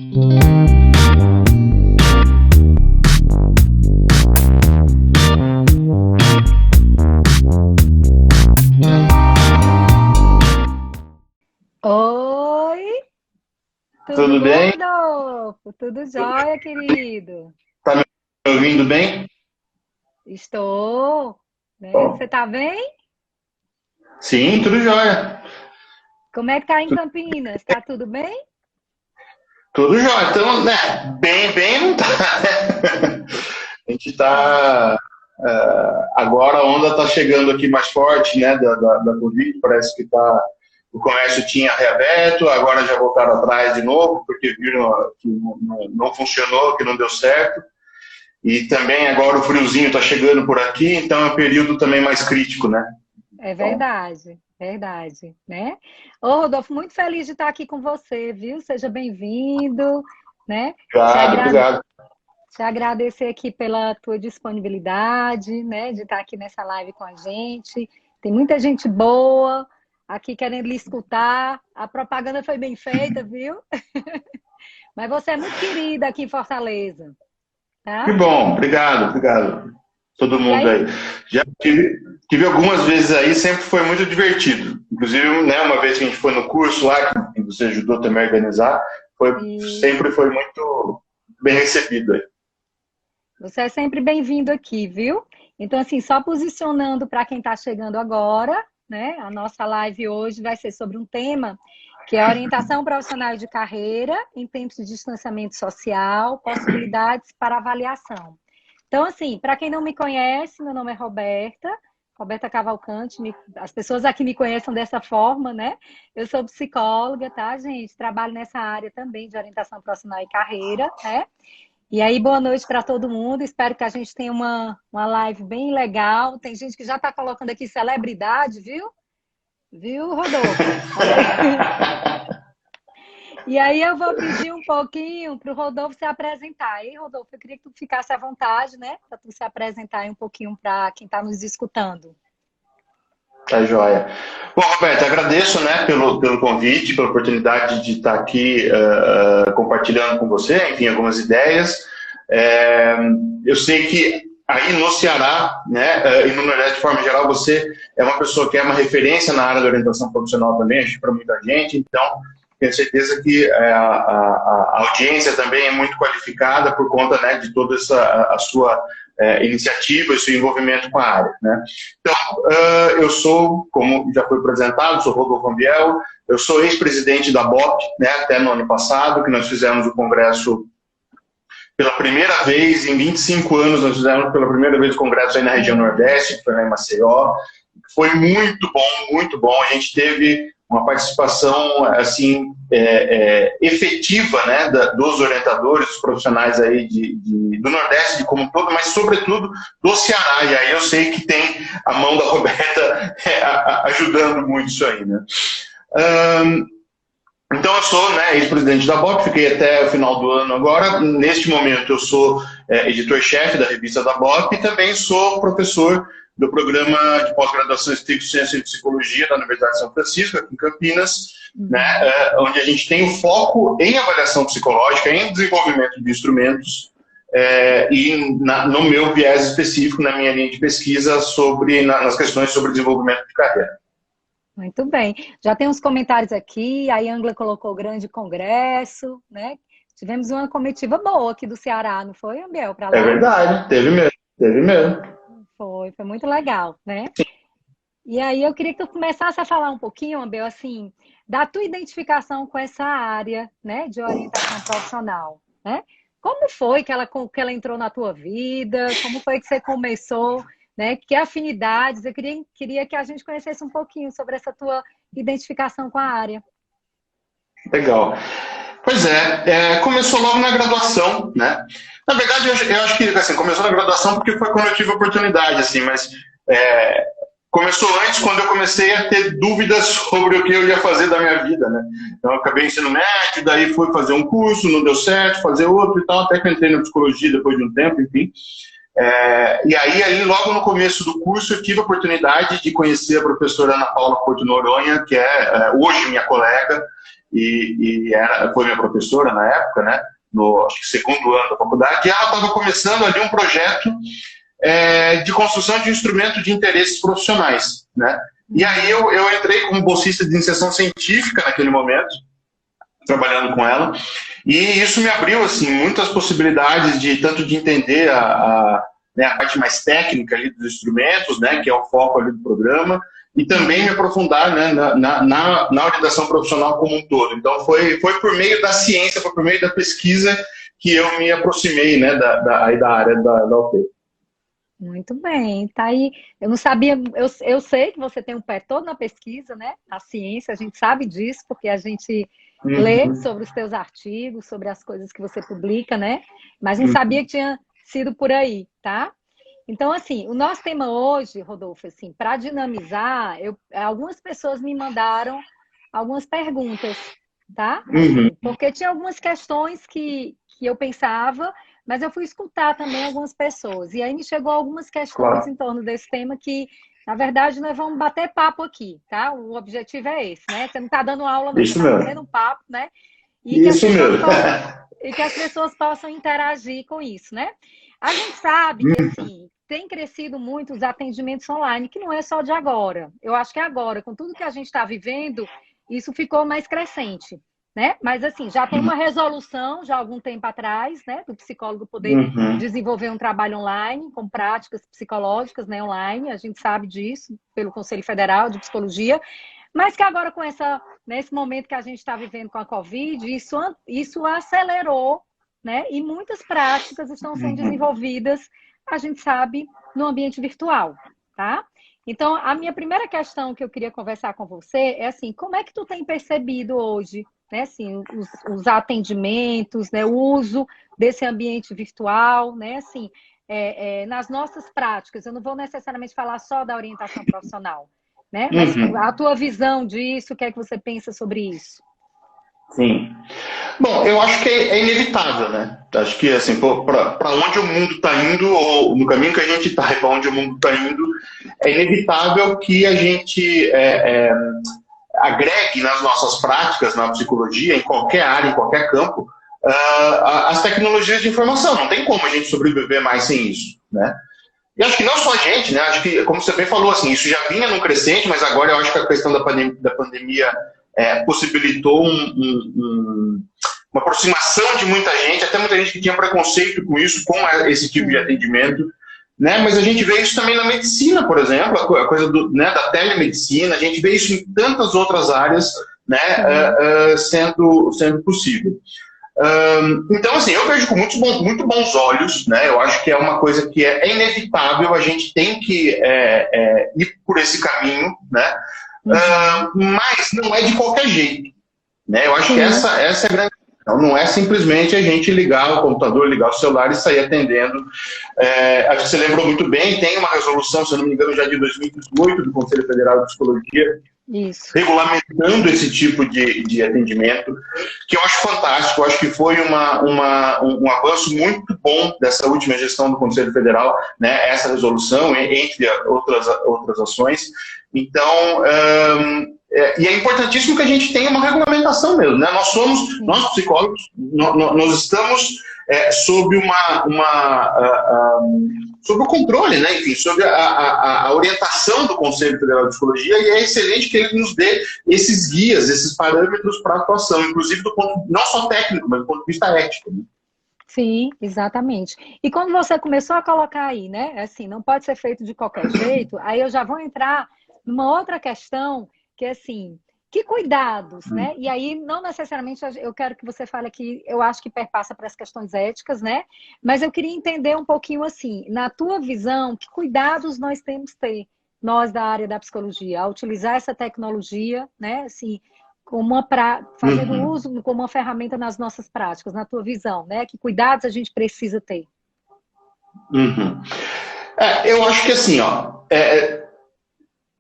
Oi, tudo Tudo bom, bem? Rodolfo? Tudo jóia, querido? Tá me ouvindo bem? Estou, né? Bom, Você tá bem? sim, tudo jóia. Como é que tá em Campinas? Tá tudo bem? Tudo jóia. Então, né, bem não tá, né? A gente É, tá. Agora a onda tá chegando aqui mais forte, né, da Covid. Parece que tá. O comércio tinha reaberto, agora já voltaram atrás de novo, porque viram que não funcionou, que não deu certo. E também agora o friozinho tá chegando por aqui, então é um período também mais crítico, né? é Então, verdade, verdade, né? Ô, Rodolfo, muito feliz de estar aqui com você, viu? Seja bem-vindo, né? Te obrigado, agra- obrigado. Te agradecer aqui pela tua disponibilidade, né, de estar aqui nessa live com a gente. Tem muita gente boa aqui querendo lhe escutar. A propaganda foi bem feita, viu? Mas você é muito querida aqui em Fortaleza, Que tá? bom, obrigado, obrigado. Todo E mundo aí, aí. Já tive algumas vezes aí, sempre foi muito divertido. Inclusive, né, uma vez que a gente foi no curso lá, que você ajudou também a organizar, sempre foi muito bem recebido aí. você é sempre bem-vindo aqui, viu? Então, assim, só posicionando para quem está chegando agora, né? A nossa live hoje vai ser sobre um tema que é a orientação profissional de carreira em tempos de distanciamento social, possibilidades para avaliação. Então, assim, para quem não me conhece, meu nome é Roberta, Roberta Cavalcante, as pessoas aqui me conhecem dessa forma, né? Eu sou psicóloga, tá, gente? Trabalho nessa área também de orientação profissional e carreira, né? E aí, boa noite para todo mundo. Espero que a gente tenha uma live bem legal. Tem gente que já está colocando aqui celebridade, viu? Viu, Rodolfo? E aí eu vou pedir um pouquinho para o Rodolfo se apresentar. E Rodolfo, eu queria que tu ficasse à vontade, né? Para tu se apresentar aí um pouquinho para quem está nos escutando. Tá joia. Bom, Roberto, agradeço, né, pelo convite, pela oportunidade de estar aqui compartilhando com você, enfim, algumas ideias. É, eu sei que aí no Ceará, né, e no Nordeste de forma geral, você é uma pessoa que é uma referência na área da orientação profissional também, acho que para muita gente, então tenho certeza que a audiência também é muito qualificada por conta, né, de toda a sua iniciativa e seu envolvimento com a área, né. Então, eu sou, como já foi apresentado, sou Rodolfo Ambiel, eu sou ex-presidente da BOP, né, até no ano passado, que nós fizemos o congresso pela primeira vez, em 25 anos, nós fizemos pela primeira vez o congresso aí na região Nordeste, que foi lá em Maceió. Foi muito bom, muito bom. A gente teve uma participação assim efetiva, né, dos orientadores, dos profissionais aí do Nordeste de como um todo, mas sobretudo do Ceará. E aí eu sei que tem a mão da Roberta ajudando muito isso aí, né? Então eu sou, né, ex-presidente da BOP, fiquei até o final do ano agora. Neste momento eu sou editor-chefe da revista da BOP e também sou professor do programa de pós-graduação em Estricto Ciência e Psicologia da Universidade de São Francisco, aqui em Campinas, né, onde a gente tem o foco em avaliação psicológica, em desenvolvimento de instrumentos no meu viés específico, na minha linha de pesquisa, nas questões sobre desenvolvimento de carreira. Muito bem. Já tem uns comentários aqui. A Angla colocou grande congresso, né? Tivemos uma comitiva boa aqui do Ceará, não foi, Ambiel, para É lá? verdade, teve mesmo, teve mesmo. Foi muito legal, né? E aí eu queria que tu começasse a falar um pouquinho, Abel, assim, da tua identificação com essa área, né, de orientação profissional, né? Como foi que ela entrou na tua vida? Como foi que você começou, né? Que afinidades? Eu queria que a gente conhecesse um pouquinho sobre essa tua identificação com a área. Legal. Pois começou logo na graduação, né? Na verdade, eu acho que assim, começou na graduação porque foi quando eu tive a oportunidade, assim, mas começou antes, quando eu comecei a ter dúvidas sobre o que eu ia fazer da minha vida, né? Então, eu acabei ensino médio, daí fui fazer um curso, não deu certo, fazer outro e tal, até que eu entrei na psicologia depois de um tempo, enfim. E aí, logo no começo do curso, eu tive a oportunidade de conhecer a professora Ana Paula Porto Noronha, que é hoje minha colega, foi minha professora na época, né? No acho que segundo ano da faculdade, e ela estava começando ali um projeto de construção de instrumento de interesses profissionais, né? E aí eu entrei como bolsista de iniciação científica naquele momento, trabalhando com ela, e isso me abriu assim muitas possibilidades tanto de entender né, a parte mais técnica ali dos instrumentos, né, que é o foco ali do programa, e também me aprofundar, né, na orientação profissional como um todo. Então foi por meio da ciência, foi por meio da pesquisa que eu me aproximei, né, da área da UP. Muito bem, tá aí. Eu não sabia, eu sei que você tem um pé todo na pesquisa, né, na ciência, a gente sabe disso, porque a gente lê sobre os teus artigos, sobre as coisas que você publica, né? Mas não sabia que tinha sido por aí, tá? Então, assim, o nosso tema hoje, Rodolfo, assim, para dinamizar, algumas pessoas me mandaram algumas perguntas, tá? Assim, porque tinha algumas questões que eu pensava, mas eu fui escutar também algumas pessoas. E aí me chegou algumas questões em torno desse tema que, na verdade, nós vamos bater papo aqui, tá? O objetivo é esse, né? Você não está dando aula, não, você está batendo um papo, né? Isso mesmo. E que as pessoas possam interagir com isso, né? A gente sabe que, assim, tem crescido muito os atendimentos online, que não é só de agora. Eu acho que agora, com tudo que a gente está vivendo, isso ficou mais crescente, né? Mas, assim, já tem uma resolução, já há algum tempo atrás, né? Do psicólogo poder desenvolver um trabalho online, com práticas psicológicas, né? Online, a gente sabe disso, pelo Conselho Federal de Psicologia, mas que agora, nesse momento que a gente está vivendo com a Covid, isso acelerou, né? E muitas práticas estão sendo desenvolvidas, a gente sabe, no ambiente virtual, tá? Então, a minha primeira questão que eu queria conversar com você é assim, como é que tu tem percebido hoje, né, assim, os atendimentos, né, o uso desse ambiente virtual, né, assim, nas nossas práticas? Eu não vou necessariamente falar só da orientação profissional, né? Mas a tua visão disso, o que é que você pensa sobre isso? Sim. Bom, eu acho que é inevitável, né? Acho que, assim, para onde o mundo está indo, ou no caminho que a gente está e para onde o mundo está indo, é inevitável que a gente agregue nas nossas práticas, na psicologia, em qualquer área, em qualquer campo, as tecnologias de informação. Não tem como a gente sobreviver mais sem isso, né? E acho que não só a gente, né? Acho que, como você bem falou, assim, isso já vinha num crescente, mas agora eu acho que a questão da pandemia possibilitou uma aproximação de muita gente, até muita gente que tinha preconceito com isso, com esse tipo de atendimento, né? Mas a gente vê isso também na medicina, por exemplo, a coisa da telemedicina, a gente vê isso em tantas outras áreas, né, sendo possível. Então, assim, eu vejo com muito bons olhos, né? Eu acho que é uma coisa que é inevitável, a gente tem que ir por esse caminho, né? Mas não é de qualquer jeito, né? Eu acho que essa é a grande questão. Não é simplesmente a gente ligar o computador, ligar o celular e sair atendendo. Acho que você lembrou muito bem, tem uma resolução, se eu não me engano, já de 2018 do Conselho Federal de Psicologia, regulamentando esse tipo de atendimento, que eu acho fantástico. Eu acho que foi um avanço muito bom dessa última gestão do Conselho Federal, né, essa resolução, entre outras ações. Então, e é importantíssimo que a gente tenha uma regulamentação mesmo, né? Nós psicólogos, nós estamos sob sob o controle, né? Enfim, sob a orientação do Conselho Federal de Psicologia, e é excelente que ele nos dê esses guias, esses parâmetros para atuação, inclusive do ponto não só técnico, mas do ponto de vista ético, né? Sim, exatamente. E quando você começou a colocar aí, né, assim, não pode ser feito de qualquer jeito, aí eu já vou entrar numa outra questão, que é assim, que cuidados, né? E aí, não necessariamente, eu quero que você fale aqui, eu acho que perpassa para as questões éticas, né? Mas eu queria entender um pouquinho assim, na tua visão, que cuidados nós temos que ter, nós da área da psicologia, a utilizar essa tecnologia, né? Assim, fazendo uso como uma ferramenta nas nossas práticas, na tua visão, né? Que cuidados a gente precisa ter? Eu acho que assim, ó,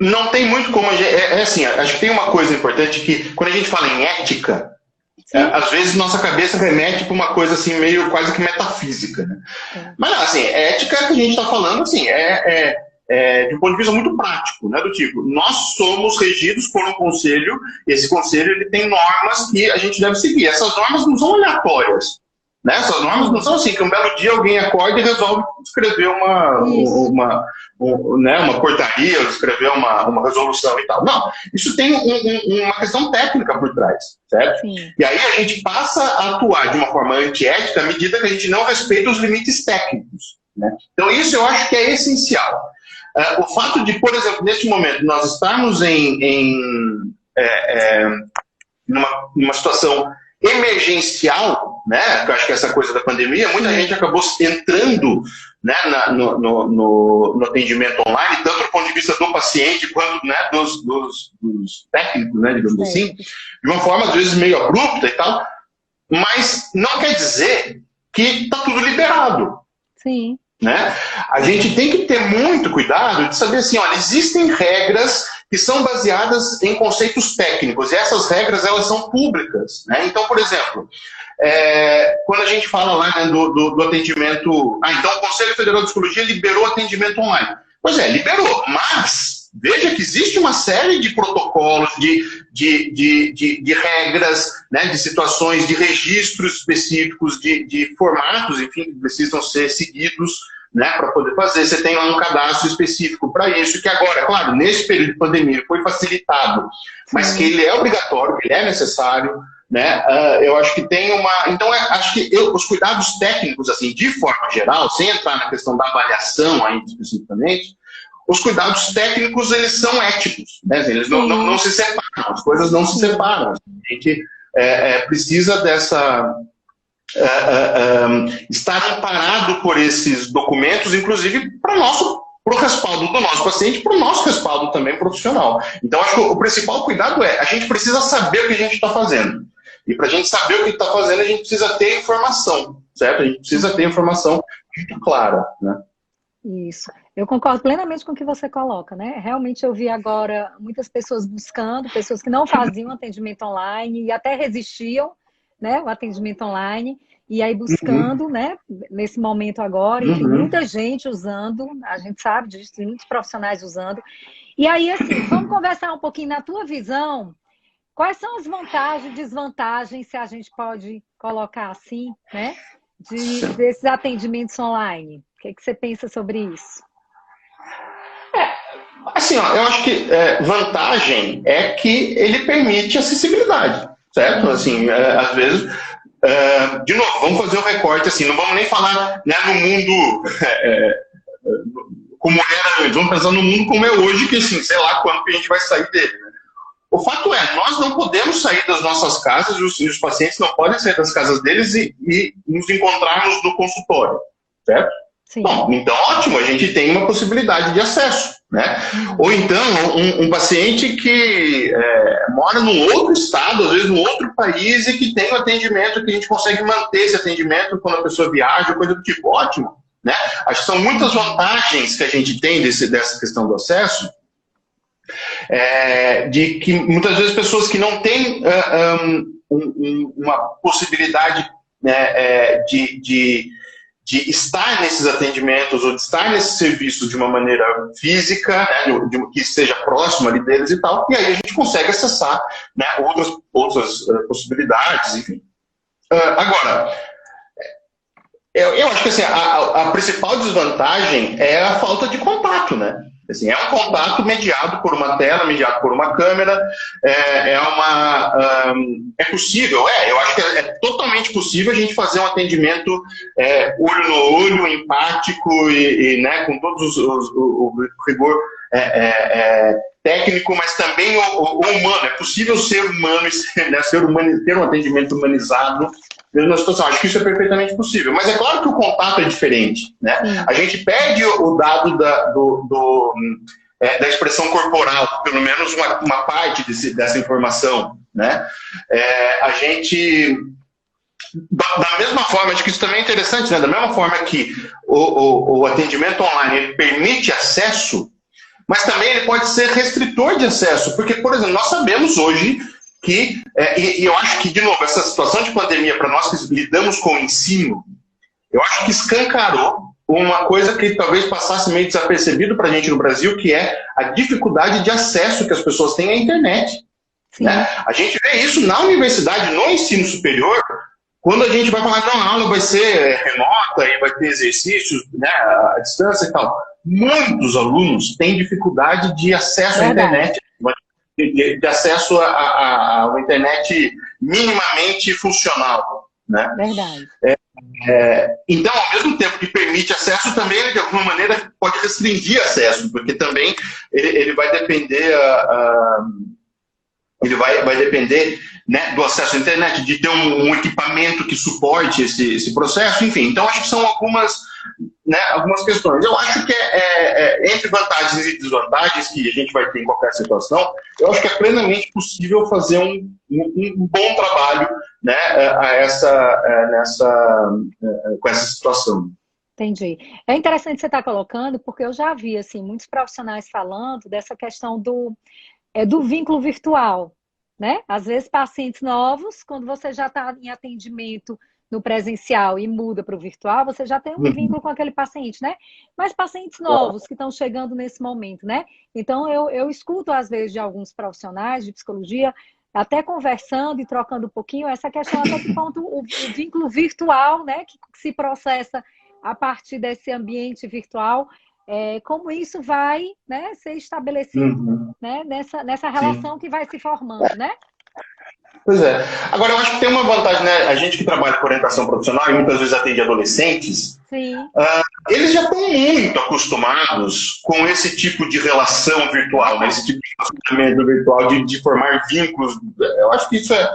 não tem muito como a gente... assim, acho que tem uma coisa importante que, quando a gente fala em ética, às vezes nossa cabeça remete para uma coisa assim, meio quase que metafísica, né? Mas, assim, ética que a gente está falando, assim, de um ponto de vista muito prático, né? Do tipo, nós somos regidos por um conselho, e esse conselho ele tem normas que a gente deve seguir. Essas normas não são aleatórias, né? Essas normas não são assim, que um belo dia alguém acorda e resolve escrever uma portaria, ou escrever uma resolução e tal. Não, isso tem uma questão técnica por trás, certo? Sim. E aí a gente passa a atuar de uma forma antiética à medida que a gente não respeita os limites técnicos, né? Então isso eu acho que é essencial. O fato de, por exemplo, neste momento, nós estarmos numa situação emergencial, né? Eu acho que essa coisa da pandemia, muita gente acabou entrando, né, no atendimento online, tanto do ponto de vista do paciente quanto, né, dos técnicos, né, digamos assim, de uma forma às vezes meio abrupta e tal, mas não quer dizer que está tudo liberado. Sim. Né? A gente tem que ter muito cuidado de saber assim, olha, existem regras que são baseadas em conceitos técnicos, e essas regras elas são públicas, né? Então, por exemplo, quando a gente fala lá, né, do atendimento... então o Conselho Federal de Psicologia liberou atendimento online. Pois é, liberou, mas veja que existe uma série de protocolos, de regras, né, de situações, de registros específicos, de formatos, enfim, que precisam ser seguidos, né, para poder fazer. Você tem lá um cadastro específico para isso, que agora, claro, nesse período de pandemia foi facilitado, mas que ele é obrigatório, que ele é necessário, né? Eu acho que tem uma... Então, acho que os cuidados técnicos, assim, de forma geral, sem entrar na questão da avaliação aí especificamente, os cuidados técnicos, eles são éticos, né? Eles não se separam, as coisas não se separam. A gente precisa dessa... estar amparado por esses documentos, inclusive para o respaldo do nosso paciente, para o nosso respaldo também profissional. Então, acho que o principal cuidado a gente precisa saber o que a gente está fazendo. E para a gente saber o que está fazendo, a gente precisa ter informação, certo? A gente precisa ter informação muito clara, né? Isso. Eu concordo plenamente com o que você coloca, né? Realmente eu vi agora muitas pessoas buscando, pessoas que não faziam atendimento online e até resistiam, né, o atendimento online, e aí buscando, né, nesse momento agora, enfim, muita gente usando, a gente sabe disso, muitos profissionais usando. E aí, assim, vamos conversar um pouquinho na tua visão, quais são as vantagens e desvantagens, se a gente pode colocar assim, né, desses atendimentos online? O que você pensa sobre isso? Assim, ó, eu acho que vantagem é que ele permite acessibilidade, certo? Assim, às vezes, de novo, vamos fazer um recorte assim, não vamos nem falar, né, no mundo como era antes, vamos pensar no mundo como é hoje, que assim, sei lá quando que a gente vai sair dele, né? O fato é, nós não podemos sair das nossas casas, e os pacientes não podem sair das casas deles e nos encontrarmos no consultório, certo? Sim. Bom, então ótimo, a gente tem uma possibilidade de acesso, né? Ou então um paciente que mora num outro estado, às vezes num outro país, e que tem um atendimento que a gente consegue manter esse atendimento quando a pessoa viaja, coisa do tipo, ótimo, né? Acho que são muitas vantagens que a gente tem dessa questão do acesso, de que muitas vezes pessoas que não têm uma possibilidade, né, de estar nesses atendimentos ou de estar nesses serviços de uma maneira física, né, que esteja próximo ali deles e tal, e aí a gente consegue acessar, né, outras possibilidades, enfim. Agora, eu acho que assim, a principal desvantagem é a falta de contato, né? Assim, é um contato mediado por uma tela, mediado por uma câmera, é possível, eu acho que é totalmente possível a gente fazer um atendimento olho no olho, empático e né, com todos o rigor técnico, mas também o humano. É possível ser humano, né, ter um atendimento humanizado mesma situação. Acho que isso é perfeitamente possível. Mas é claro que o contato é diferente, né? A gente perde o dado da expressão corporal, pelo menos uma parte dessa informação, né? A gente... Da mesma forma, acho que isso também é interessante, né? Da mesma forma que o atendimento online ele permite acesso, mas também ele pode ser restritor de acesso, porque, por exemplo, nós sabemos hoje que, e eu acho que, de novo, essa situação de pandemia, para nós que lidamos com o ensino, eu acho que escancarou uma coisa que talvez passasse meio desapercebido para a gente no Brasil, que é a dificuldade de acesso que as pessoas têm à internet. Né? A gente vê isso na universidade, no ensino superior, quando a gente vai falar, não, a aula vai ser remota e vai ter exercícios, né, à distância e tal. Muitos alunos têm dificuldade de acesso à internet, de acesso à internet minimamente funcional. Né? Verdade. Então, ao mesmo tempo que permite acesso, também ele, de alguma maneira, pode restringir acesso, porque também ele vai depender vai depender, né, do acesso à internet, de ter um equipamento que suporte esse processo, enfim. Então, acho que são algumas questões. Eu acho que entre vantagens e desvantagens que a gente vai ter em qualquer situação, eu acho que é plenamente possível fazer um bom trabalho, né, com essa situação. Entendi. É interessante você estar colocando, porque eu já vi assim, muitos profissionais falando dessa questão do vínculo virtual, né? Às vezes, pacientes novos, quando você já está em atendimento no presencial e muda para o virtual, você já tem um vínculo com aquele paciente, né? Mas pacientes novos que estão chegando nesse momento, né? Então, eu escuto, às vezes, de alguns profissionais de psicologia, até conversando e trocando um pouquinho, essa questão até que ponto o vínculo virtual, né? Que se processa a partir desse ambiente virtual, como isso vai, né, ser estabelecido, né, nessa relação que vai se formando, né? Pois é. Agora, eu acho que tem uma vantagem, né? A gente que trabalha com orientação profissional e muitas vezes atende adolescentes, eles já estão muito acostumados com esse tipo de relação virtual, né? Esse tipo de relacionamento virtual, de formar vínculos. Eu acho que isso é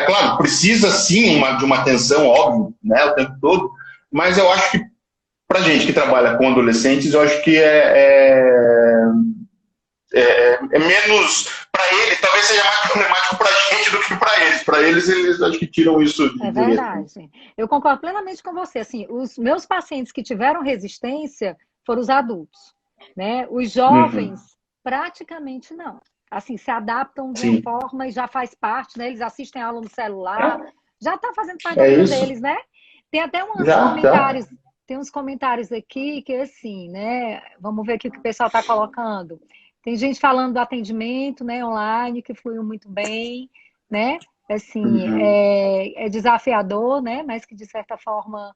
claro, precisa sim de uma atenção, óbvio, né, o tempo todo, mas eu acho que para gente que trabalha com adolescentes, eu acho que é menos para eles, talvez seja mais problemático para a gente do que para eles. Para eles acho que tiram isso de verdade. Eu concordo plenamente com você. Assim, os meus pacientes que tiveram resistência foram os adultos, né? Os jovens praticamente não. Assim, se adaptam de uma forma e já faz parte, né? Eles assistem aula no celular, já está fazendo parte da vida deles, né? Tem até comentários. Tem uns comentários aqui que, assim, né? Vamos ver aqui o que o pessoal está colocando. Tem gente falando do atendimento, né, online, que fluiu muito bem, né? Assim, é desafiador, né? Mas que, de certa forma,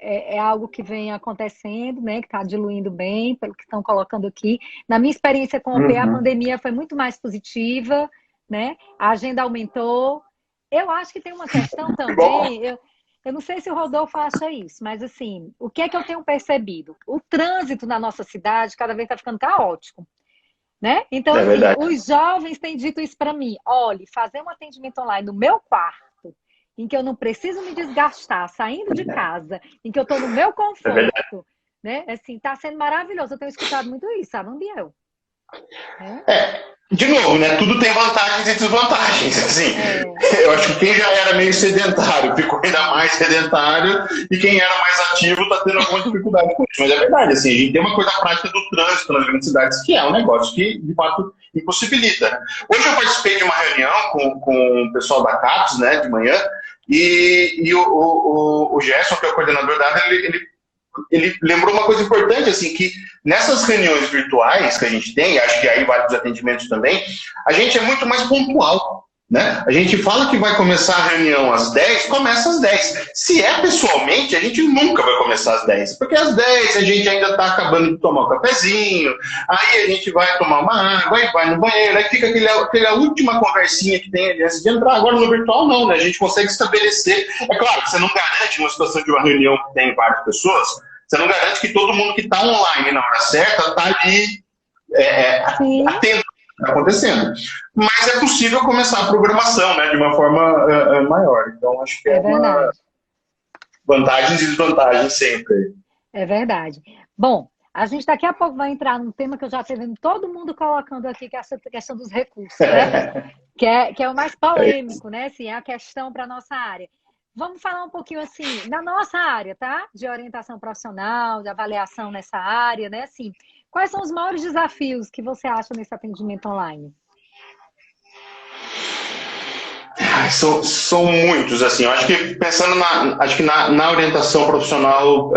é algo que vem acontecendo, né? Que está diluindo bem, pelo que estão colocando aqui. Na minha experiência com o OP, a pandemia foi muito mais positiva, né? A agenda aumentou. Eu acho que tem uma questão também... Eu não sei se o Rodolfo acha isso, mas assim, o que é que eu tenho percebido? O trânsito na nossa cidade cada vez está ficando caótico, né? Então, assim, os jovens têm dito isso para mim. Olha, fazer um atendimento online no meu quarto, em que eu não preciso me desgastar saindo de casa, em que eu estou no meu conforto, né? Assim, está sendo maravilhoso. Eu tenho escutado muito isso, sabe, Biel? De novo, né? Tudo tem vantagens e desvantagens. Assim, eu acho que quem já era meio sedentário ficou ainda mais sedentário e quem era mais ativo está tendo alguma dificuldade com isso. Mas é verdade, assim, a gente tem uma coisa prática do trânsito nas grandes cidades que é um negócio que, de fato, impossibilita. Hoje eu participei de uma reunião com o pessoal da CAPES, né, de manhã, e o Gerson, que é o coordenador da área, ele lembrou uma coisa importante, assim, que nessas reuniões virtuais que a gente tem, acho que aí vale os atendimentos também, a gente é muito mais pontual, né? A gente fala que vai começar a reunião às 10, começa às 10. Se é pessoalmente, a gente nunca vai começar às 10, porque às 10 a gente ainda está acabando de tomar um cafezinho, aí a gente vai tomar uma água, aí vai no banheiro, aí fica aquela última conversinha que tem ali antes de entrar. Agora no virtual não, né? A gente consegue estabelecer. É claro que você não garante, numa situação de uma reunião que tem várias pessoas, você não garante que todo mundo que está online na hora certa está ali atento ao que está acontecendo. Mas é possível começar a programação, né, de uma forma maior. Então, acho que uma vantagens e desvantagens sempre. É verdade. Bom, a gente daqui a pouco vai entrar num tema que eu já estou vendo todo mundo colocando aqui, que é essa questão dos recursos, né? que é o mais polêmico, né? Assim, é a questão para a nossa área. Vamos falar um pouquinho assim, na nossa área, tá? De orientação profissional, de avaliação nessa área, né? Assim, quais são os maiores desafios que você acha nesse atendimento online? São muitos, assim. Eu acho que pensando na orientação profissional,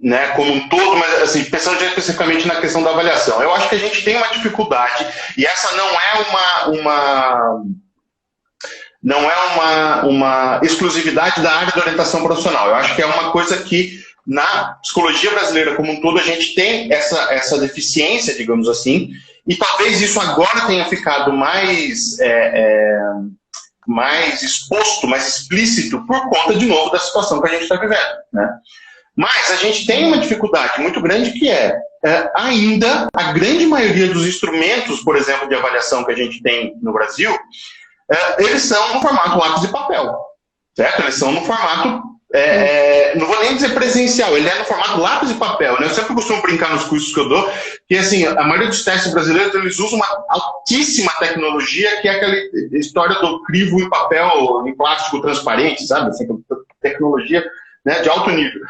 né, como um todo, mas assim, pensando especificamente na questão da avaliação, eu acho que a gente tem uma dificuldade, e essa não é uma exclusividade da área da orientação profissional. Eu acho que é uma coisa que na psicologia brasileira como um todo a gente tem essa deficiência, digamos assim, e talvez isso agora tenha ficado mais exposto, mais explícito por conta, de novo, da situação que a gente está vivendo, né? Mas a gente tem uma dificuldade muito grande que ainda a grande maioria dos instrumentos, por exemplo, de avaliação que a gente tem no Brasil, eles são no formato lápis e papel, certo? Eles são no formato, não vou nem dizer presencial, ele é no formato lápis e papel, né? Eu sempre costumo brincar nos cursos que eu dou, que assim, a maioria dos testes brasileiros, eles usam uma altíssima tecnologia, que é aquela história do crivo em papel, em plástico transparente, sabe? Assim, tecnologia, né, de alto nível.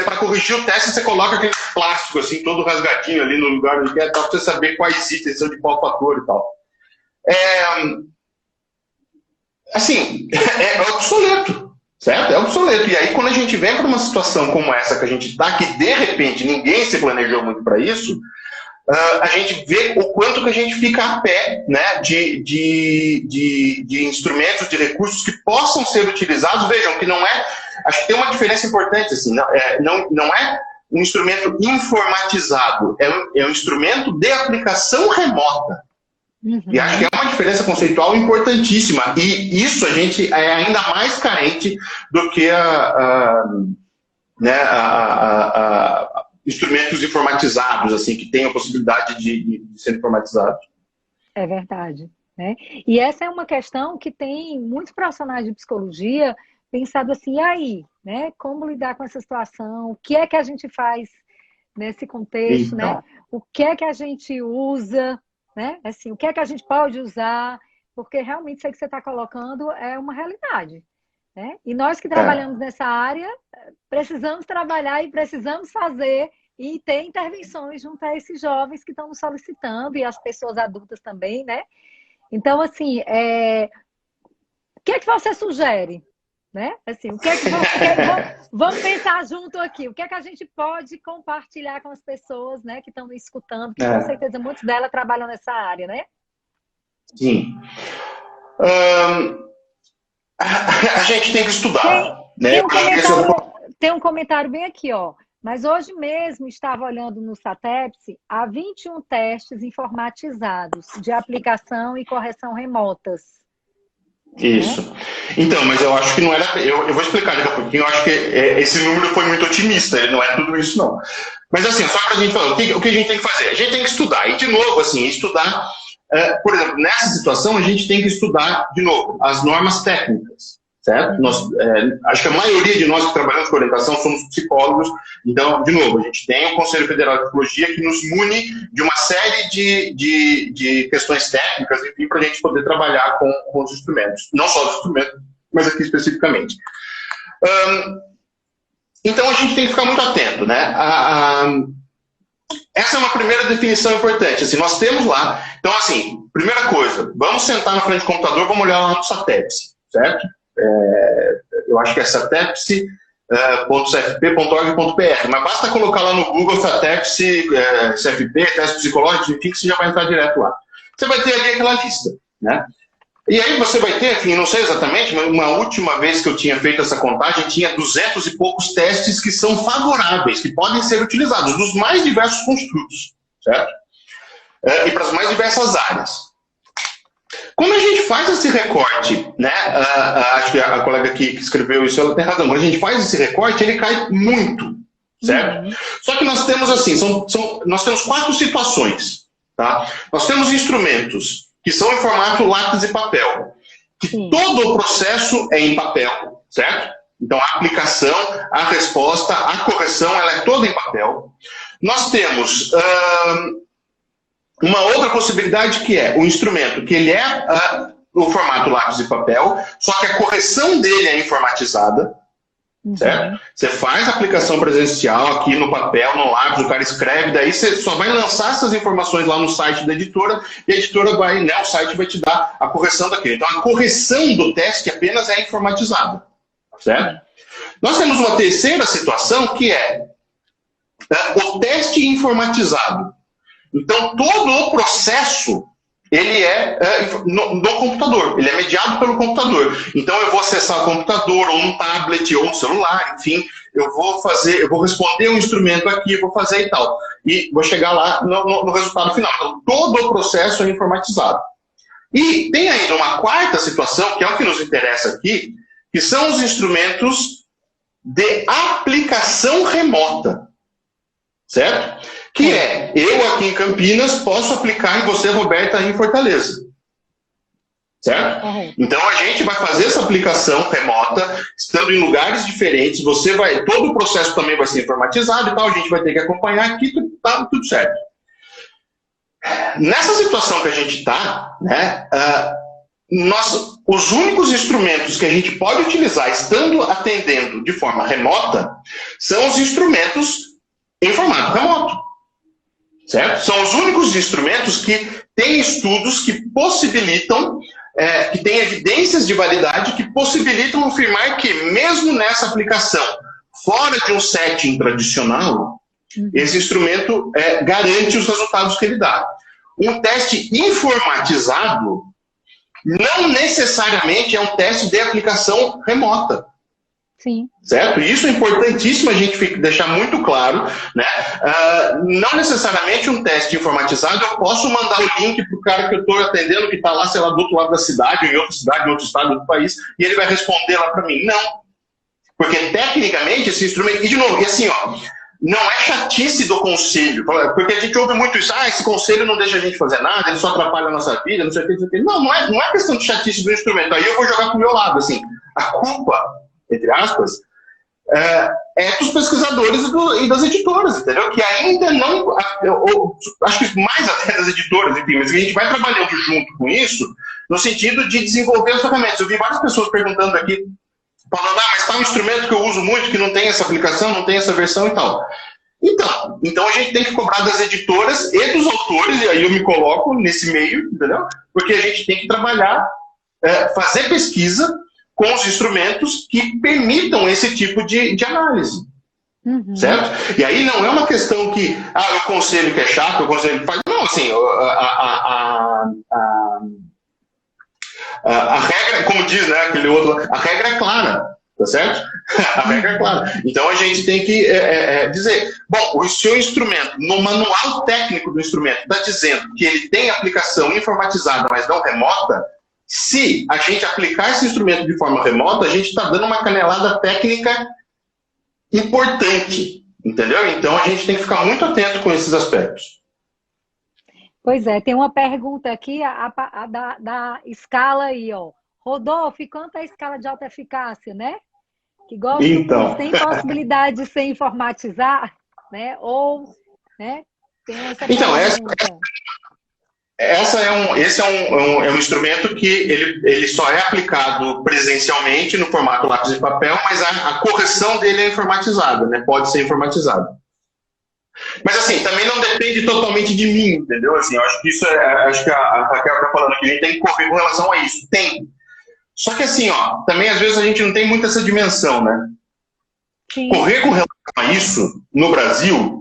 Para corrigir o teste, você coloca aquele plástico assim, todo rasgadinho ali no lugar onde quer, para você saber quais itens são de qual fator e tal. Assim, é obsoleto, certo? É obsoleto. E aí, quando a gente vem para uma situação como essa que a gente está, que de repente ninguém se planejou muito para isso, a gente vê o quanto que a gente fica a pé, né, de instrumentos, de recursos que possam ser utilizados. Vejam que não é... Acho que tem uma diferença importante, assim, não é um instrumento informatizado, é um instrumento de aplicação remota. Uhum. E acho que é uma diferença conceitual importantíssima. E isso a gente é ainda mais carente do que instrumentos informatizados, assim, que tenham a possibilidade de ser informatizados. É verdade, né? E essa é uma questão que tem muitos profissionais de psicologia pensado assim, e aí, né? Como lidar com essa situação? O que é que a gente faz nesse contexto, então, né? O que é que a gente usa, né? Assim, o que é que a gente pode usar? Porque realmente isso aí que você está colocando é uma realidade, né? E nós que trabalhamos nessa área, precisamos trabalhar e precisamos fazer e ter intervenções junto a esses jovens que estão nos solicitando e as pessoas adultas também, né? Então, assim, o que é que você sugere? Né? Assim, o que é que vamos pensar junto aqui? O que é que a gente pode compartilhar com as pessoas, né, que estão escutando? Que com certeza muitos delas trabalham nessa área, né? Sim. A gente tem que estudar. Tem um comentário bem aqui, ó. Mas hoje mesmo estava olhando no SATEPSE, há 21 testes informatizados de aplicação e correção remotas. Isso. Então, mas eu acho que não era... Eu vou explicar daqui a pouquinho. Eu acho que esse número foi muito otimista. Ele não é tudo isso, não. Mas, assim, só para a gente falar, o que a gente tem que fazer? A gente tem que estudar. E, de novo, assim, estudar... por exemplo, nessa situação, a gente tem que estudar, de novo, as normas técnicas, certo? Acho que a maioria de nós que trabalhamos com orientação somos psicólogos. Então, de novo, a gente tem o Conselho Federal de Psicologia que nos mune de uma série de questões técnicas, enfim, para a gente poder trabalhar com os instrumentos. Não só os instrumentos, mas aqui especificamente. Então, a gente tem que ficar muito atento, né? Essa é uma primeira definição importante. Assim, nós temos lá... Então, assim, primeira coisa, vamos sentar na frente do computador, vamos olhar lá no SATEPSE, certo? Eu acho que é satepse.cfp.org.br, mas basta colocar lá no Google SATEPSE, CFP, teste psicológico, enfim, que você já vai entrar direto lá. Você vai ter ali aquela lista, né? E aí você vai ter, enfim, não sei exatamente, mas uma última vez que eu tinha feito essa contagem, tinha 200 e poucos testes que são favoráveis, que podem ser utilizados, dos mais diversos construtos, certo? E para as mais diversas áreas. Quando a gente faz esse recorte, né, acho que a colega que escreveu isso, ela tem razão, quando a gente faz esse recorte, ele cai muito, certo? Só que nós temos assim, nós temos 4 situações, tá? Nós temos instrumentos que são em formato lápis e papel, que todo o processo é em papel, certo? Então a aplicação, a resposta, a correção, ela é toda em papel. Nós temos... uma outra possibilidade que é o instrumento, que ele é o formato lápis e papel, só que a correção dele é informatizada, certo? Você faz a aplicação presencial aqui no papel, no lápis, o cara escreve, daí você só vai lançar essas informações lá no site da editora, e a editora vai, né, o site vai te dar a correção daquilo. Então, a correção do teste apenas é informatizada, certo? Nós temos uma terceira situação, que é o teste informatizado. Então, todo o processo, ele é no computador, ele é mediado pelo computador. Então, eu vou acessar o computador, ou um tablet, ou um celular, enfim, eu vou responder um instrumento aqui, vou fazer e tal. E vou chegar lá no resultado final. Então, todo o processo é informatizado. E tem ainda uma quarta situação, que é o que nos interessa aqui, que são os instrumentos de aplicação remota, certo? Que é, eu aqui em Campinas posso aplicar em você, Roberta, em Fortaleza, certo? Então a gente vai fazer essa aplicação remota, estando em lugares diferentes, todo o processo também vai ser informatizado e tal, a gente vai ter que acompanhar aqui, tá tudo certo. Nessa situação que a gente está, né, os únicos instrumentos que a gente pode utilizar estando atendendo de forma remota são os instrumentos em formato remoto, certo? São os únicos instrumentos que têm estudos que possibilitam, que têm evidências de validade que possibilitam afirmar que mesmo nessa aplicação, fora de um setting tradicional, esse instrumento garante os resultados que ele dá. Um teste informatizado não necessariamente é um teste de aplicação remota. Sim. Certo? Isso é importantíssimo a gente deixar muito claro, né? Não necessariamente um teste informatizado, eu posso mandar o link para o cara que eu estou atendendo, que está lá, sei lá, do outro lado da cidade, em outra cidade, em outro estado, em outro país, e ele vai responder lá para mim. Não. Porque, tecnicamente, esse instrumento... E, de novo, e assim, ó, não é chatice do conselho, porque a gente ouve muito isso, esse conselho não deixa a gente fazer nada, ele só atrapalha a nossa vida, não sei o que, não sei o que. Não é questão de chatice do instrumento. Aí eu vou jogar para o meu lado, assim. A culpa, entre aspas, é dos pesquisadores e das editoras, entendeu? Que ainda não... acho que mais até das editoras, enfim, mas a gente vai trabalhando junto com isso, no sentido de desenvolver as ferramentas. Eu vi várias pessoas perguntando aqui, falando, mas tá um instrumento que eu uso muito, que não tem essa aplicação, não tem essa versão e tal. Então a gente tem que cobrar das editoras e dos autores, e aí eu me coloco nesse meio, entendeu? Porque a gente tem que trabalhar, fazer pesquisa com os instrumentos que permitam esse tipo de análise. Certo? E aí não é uma questão que, o conselho que é chato, o conselho que faz... Não, assim, a regra, como diz, né, aquele outro, a regra é clara, tá certo? A regra é clara. Então a gente tem que dizer, bom, o seu instrumento, no manual técnico do instrumento, está dizendo que ele tem aplicação informatizada, mas não remota. Se a gente aplicar esse instrumento de forma remota, a gente está dando uma canelada técnica importante, entendeu? Então a gente tem que ficar muito atento com esses aspectos. Pois é, tem uma pergunta aqui da escala aí, ó. Rodolfo, quanto é a escala de alta eficácia, né? Que gosta tem possibilidade de ser informatizar, né? Ou, né? Tem essa pergunta. Esse é um instrumento que ele só é aplicado presencialmente no formato lápis e papel, mas a correção dele é informatizada, né? Pode ser informatizada. Mas assim, também não depende totalmente de mim, entendeu? Assim, eu acho que isso acho que a Raquel está falando aqui, a gente tem que correr com relação a isso. Tem. Só que assim, ó, também às vezes a gente não tem muito essa dimensão, né? Sim. Correr com relação a isso, no Brasil,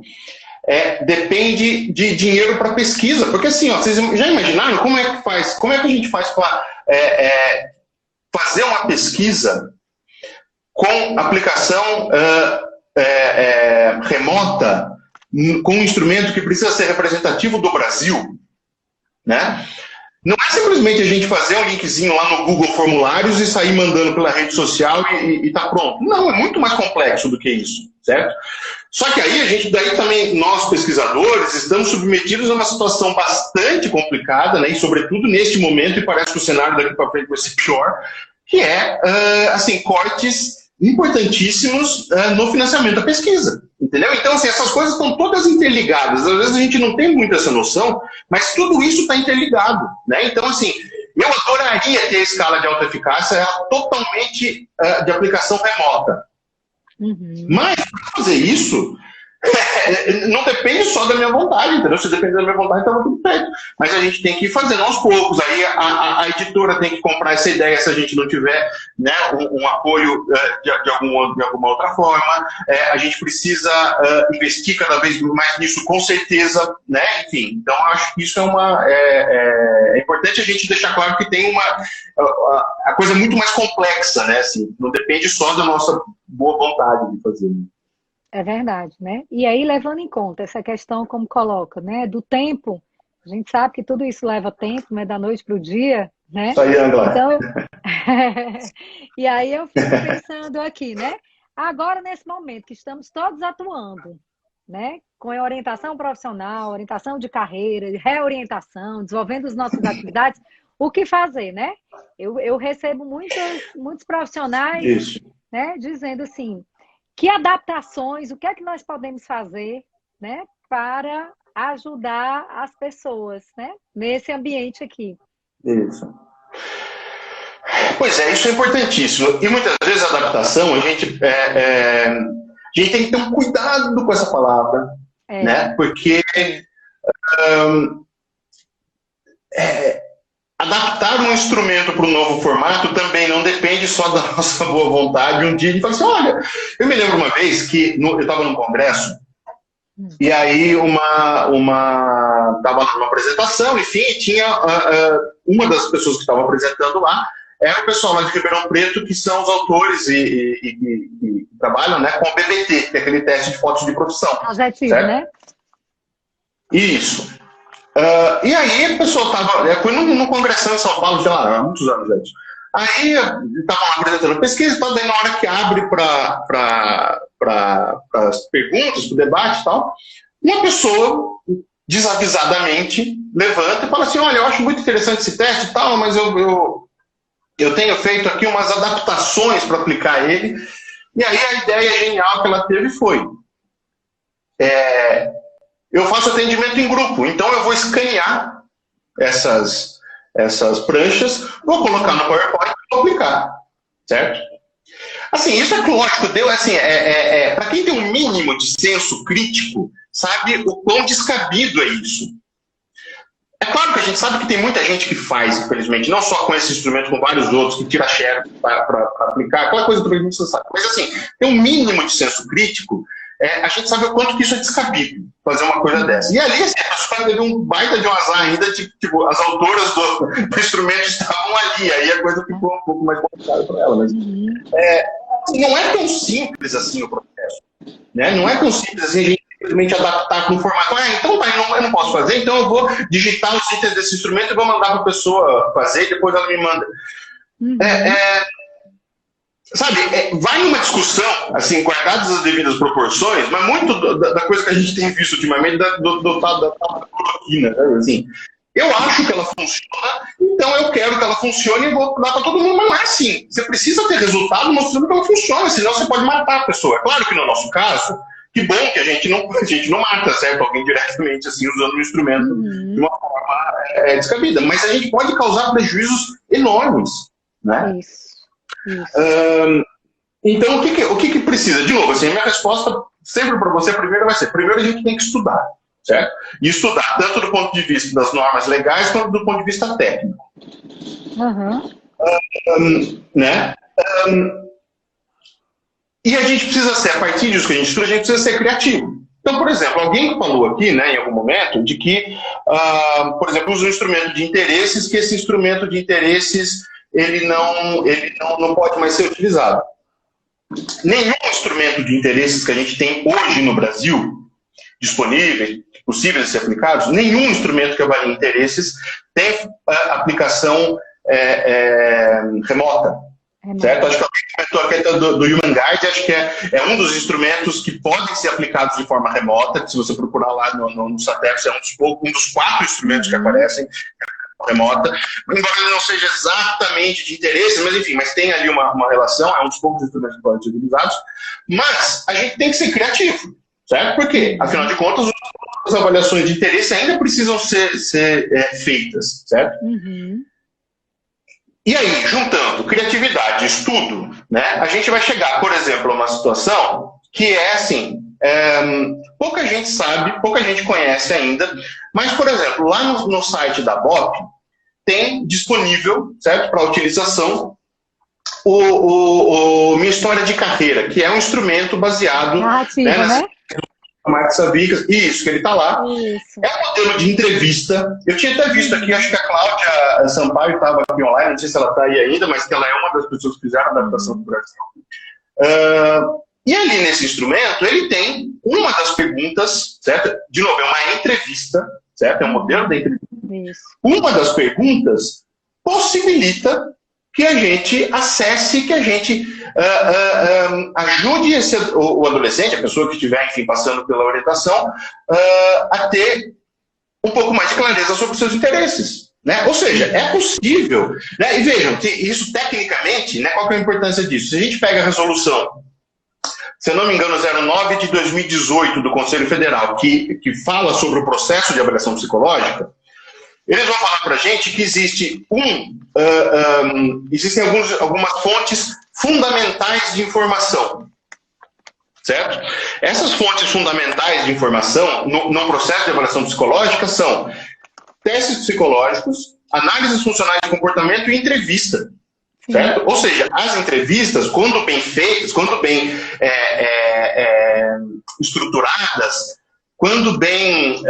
depende de dinheiro para pesquisa. Porque assim, ó, vocês já imaginaram como é que faz? Como é que a gente faz para fazer uma pesquisa com aplicação remota, com um instrumento que precisa ser representativo do Brasil, né? Não é simplesmente a gente fazer um linkzinho lá no Google Formulários e sair mandando pela rede social e tá pronto. Não, é muito mais complexo do que isso, certo? Só que aí daí também nós pesquisadores estamos submetidos a uma situação bastante complicada, né? E sobretudo neste momento, e parece que o cenário daqui para frente vai ser pior, que assim, cortes importantíssimos no financiamento da pesquisa, entendeu? Então, assim, essas coisas estão todas interligadas. Às vezes a gente não tem muito essa noção, mas tudo isso está interligado, né? Então, assim, eu adoraria ter a escala de alta eficácia totalmente de aplicação remota, Mas, para fazer isso, não depende só da minha vontade, entendeu? Se depender da minha vontade, estava tudo feito. Mas a gente tem que ir fazendo aos poucos. Aí a editora tem que comprar essa ideia se a gente não tiver, né, um apoio de alguma outra forma. A gente precisa investir cada vez mais nisso, com certeza, né? Enfim, então acho que isso é importante a gente deixar claro que tem a coisa é muito mais complexa, né? Assim, não depende só da nossa boa vontade de fazer. É verdade, né? E aí, levando em conta essa questão, como coloca, né, do tempo, a gente sabe que tudo isso leva tempo, né, da noite para o dia, né? Isso aí, Angela. Então, e aí eu fico pensando aqui, né? Agora, nesse momento que estamos todos atuando, né, com a orientação profissional, orientação de carreira, reorientação, desenvolvendo as nossas atividades, o que fazer, né? Eu recebo muitos profissionais, Isso, né, dizendo assim, que adaptações, o que é que nós podemos fazer, né, para ajudar as pessoas, né, nesse ambiente aqui. isso. Pois é, isso é importantíssimo. E muitas vezes a adaptação, a gente tem que ter um cuidado com essa palavra, né? Porque adaptar um instrumento para um novo formato também não depende só da nossa boa vontade. Um dia a gente fala assim, olha, eu me lembro uma vez que eu estava num congresso e aí estava numa apresentação, enfim, e tinha uma das pessoas que estava apresentando lá, era o pessoal lá de Ribeirão Preto, que são os autores e trabalham, né, com o BBT, que é aquele teste de fotos de profissão. Projetinho, né? Isso. E aí a pessoa estava... Foi num congressão em São Paulo, sei lá, há muitos anos antes. Aí estava lá apresentando pesquisa, daí na hora que abre para as perguntas, para o debate e tal, uma pessoa, desavisadamente, levanta e fala assim, olha, eu acho muito interessante esse teste e tal, mas eu tenho feito aqui umas adaptações para aplicar ele. E aí a ideia genial que ela teve foi... eu faço atendimento em grupo, então eu vou escanear essas pranchas, vou colocar no PowerPoint e vou aplicar, certo? Assim, isso é lógico, para quem tem um mínimo de senso crítico, sabe o quão descabido é isso. É claro que a gente sabe que tem muita gente que faz, infelizmente, não só com esse instrumento, com vários outros, que tira xerox para aplicar, aquela coisa que a gente sabe. Mas assim, tem um mínimo de senso crítico, a gente sabe o quanto que isso é descabido, fazer uma coisa dessa. E ali, assim, a pessoa teve um baita de um azar ainda, tipo, as autoras do instrumento estavam ali, aí a coisa ficou um pouco mais complicada para ela. Mas não é tão simples assim o processo, né? Não é tão simples assim a gente simplesmente adaptar para um formato. Então eu não posso fazer, então eu vou digitar os itens desse instrumento e vou mandar para a pessoa fazer e depois ela me manda. Sabe, vai numa discussão, assim, guardadas as devidas proporções, mas muito da coisa que a gente tem visto ultimamente da cloroquina, né? Assim, eu acho que ela funciona, então eu quero que ela funcione e vou dar para todo mundo, mas não é assim. Você precisa ter resultado mostrando que ela funciona, senão você pode matar a pessoa. É claro que no nosso caso, que bom que a gente não mata, certo? Alguém diretamente, assim, usando um instrumento de uma forma descabida, mas a gente pode causar prejuízos enormes, né? Isso. Então, o que precisa? De novo, assim, a minha resposta sempre para você primeiro vai ser, primeiro a gente tem que estudar, certo? E estudar tanto do ponto de vista das normas legais quanto do ponto de vista técnico. Né? E a gente precisa ser, a partir disso que a gente estuda, a gente precisa ser criativo. Então, por exemplo, alguém falou aqui, né, em algum momento, de que, por exemplo, usa um instrumento de interesses, que esse instrumento de interesses ele não pode mais ser utilizado. Nenhum instrumento de interesses que a gente tem hoje no Brasil, disponíveis, possíveis de ser aplicados, nenhum instrumento que avalie interesses tem aplicação remota. Certo? Acho que alguém comentou a questão do HumanGuide, acho que é um dos instrumentos que podem ser aplicados de forma remota, que se você procurar lá no Satex, é um dos 4 instrumentos que aparecem remota, embora ele não seja exatamente de interesse, mas enfim, mas tem ali uma relação, é um dos poucos instrumentos que podem ser utilizados, mas a gente tem que ser criativo, certo? Porque, afinal de contas, as avaliações de interesse ainda precisam ser feitas, certo? E aí, juntando criatividade e estudo, né, a gente vai chegar, por exemplo, a uma situação que é assim, pouca gente sabe, pouca gente conhece ainda, mas, por exemplo, lá no site da BOP, tem disponível, certo, para utilização, o Minha História de Carreira, que é um instrumento baseado né? Mark Savickas, isso, que ele está lá. Isso. É um modelo de entrevista. Eu tinha até visto aqui, acho que a Cláudia Sampaio estava aqui online, não sei se ela está aí ainda, mas que ela é uma das pessoas que fizeram a adaptação do Brasil. E ali nesse instrumento, ele tem uma das perguntas, certo? De novo, é uma entrevista, certo? É um modelo de entrevista. Isso. Uma das perguntas possibilita que a gente acesse, que a gente ajude o adolescente, a pessoa que estiver, enfim, passando pela orientação, a ter um pouco mais de clareza sobre os seus interesses. Né? Ou seja, é possível. Né? E vejam, que isso tecnicamente, né, qual que é a importância disso? Se a gente pega a resolução, se eu não me engano, 09 de 2018 do Conselho Federal, que fala sobre o processo de avaliação psicológica, eles vão falar para a gente que existem algumas fontes fundamentais de informação, certo? Essas fontes fundamentais de informação no processo de avaliação psicológica são testes psicológicos, análises funcionais de comportamento e entrevista, certo? Ou seja, as entrevistas, quando bem feitas, quando bem estruturadas, quando bem...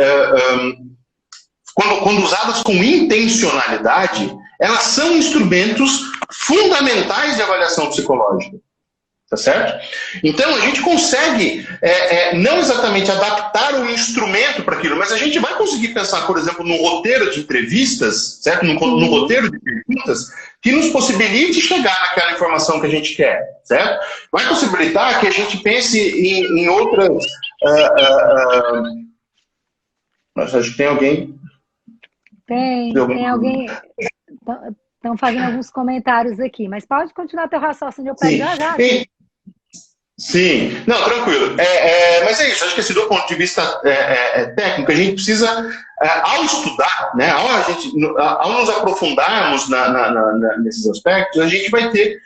Quando usadas com intencionalidade, elas são instrumentos fundamentais de avaliação psicológica. Tá certo? Então, a gente consegue não exatamente adaptar o instrumento para aquilo, mas a gente vai conseguir pensar, por exemplo, no roteiro de entrevistas, certo? No roteiro de perguntas, que nos possibilite chegar naquela informação que a gente quer, certo? Vai possibilitar que a gente pense em outras... Nossa, acho que tem alguém... Tem alguém... Estão fazendo alguns comentários aqui, mas pode continuar teu raciocínio, eu pego já. Sim, não, tranquilo. Mas é isso, acho que assim, do ponto de vista técnico, a gente precisa, ao estudar, né, ao nos aprofundarmos nesses aspectos, a gente vai ter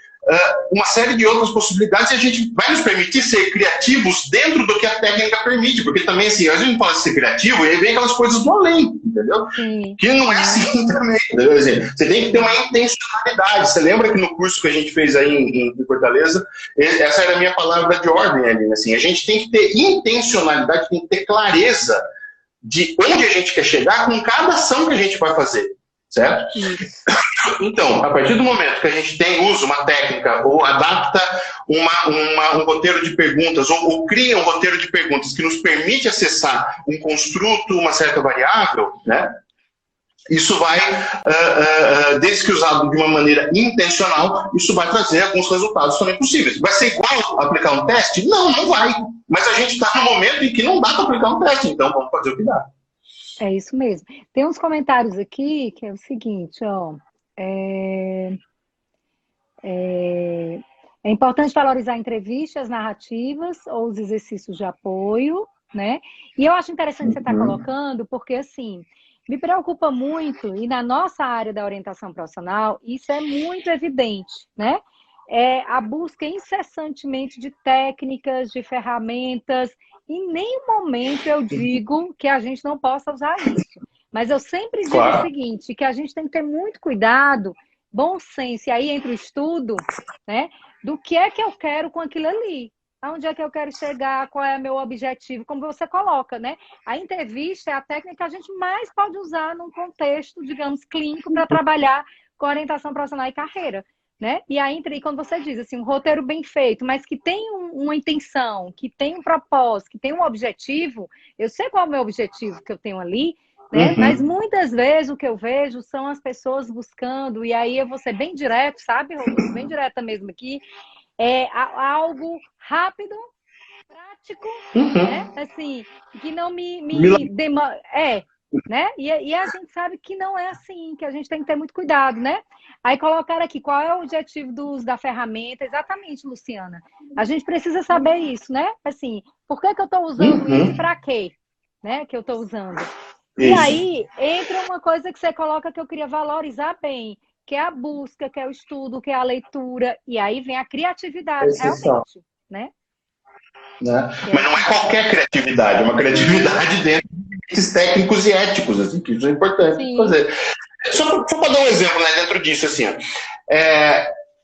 uma série de outras possibilidades e a gente vai nos permitir ser criativos dentro do que a técnica permite, porque também, assim, a gente pode ser criativo e aí vem aquelas coisas do além, entendeu? Sim. Que não é assim também, entendeu? Assim, você tem que ter uma intencionalidade. Você lembra que no curso que a gente fez aí em Fortaleza, essa era a minha palavra de ordem ali, assim, a gente tem que ter intencionalidade, tem que ter clareza de onde a gente quer chegar com cada ação que a gente vai fazer, certo? Isso. Então, a partir do momento que a gente usa uma técnica ou adapta um roteiro de perguntas ou cria um roteiro de perguntas que nos permite acessar um construto, uma certa variável, né? Isso vai, desde que usado de uma maneira intencional, isso vai trazer alguns resultados também possíveis. Vai ser igual aplicar um teste? Não, não vai. Mas a gente está no momento em que não dá para aplicar um teste, então vamos fazer o que dá. É isso mesmo. Tem uns comentários aqui que é o seguinte, ó. É importante valorizar entrevistas, narrativas ou os exercícios de apoio, né? E eu acho interessante você estar colocando, porque assim, me preocupa muito, e na nossa área da orientação profissional, isso é muito evidente, né? A busca incessantemente de técnicas, de ferramentas. Em nenhum momento eu digo que a gente não possa usar isso. Mas eu sempre digo o seguinte, que a gente tem que ter muito cuidado, bom senso, e aí entra o estudo, né? Do que é que eu quero com aquilo ali. Aonde é que eu quero chegar, qual é o meu objetivo, como você coloca, né? A entrevista é a técnica que a gente mais pode usar num contexto, digamos, clínico, para trabalhar com orientação profissional e carreira. Né? E aí, quando você diz assim, um roteiro bem feito, mas que tem uma intenção, que tem um propósito, que tem um objetivo, eu sei qual é o meu objetivo que eu tenho ali, né? Mas muitas vezes o que eu vejo são as pessoas buscando, e aí eu vou ser bem direto, sabe, Rodolfo? Bem direta mesmo aqui, algo rápido, prático, né? Assim, que não me demora. Né? E a gente sabe que não é assim, que a gente tem que ter muito cuidado, né? Aí colocar aqui qual é o objetivo do uso da ferramenta, exatamente, Luciana. A gente precisa saber isso, né? Assim, por que eu estou usando isso e para quê, né? Que eu estou usando. Isso. E aí entra uma coisa que você coloca que eu queria valorizar bem, que é a busca, que é o estudo, que é a leitura, e aí vem a criatividade, Exceção, realmente, né? né? Mas não é qualquer criatividade, é uma criatividade dentro desses técnicos e éticos, assim, que isso é importante Sim. fazer. Só para dar um exemplo, né, dentro disso, assim, ó,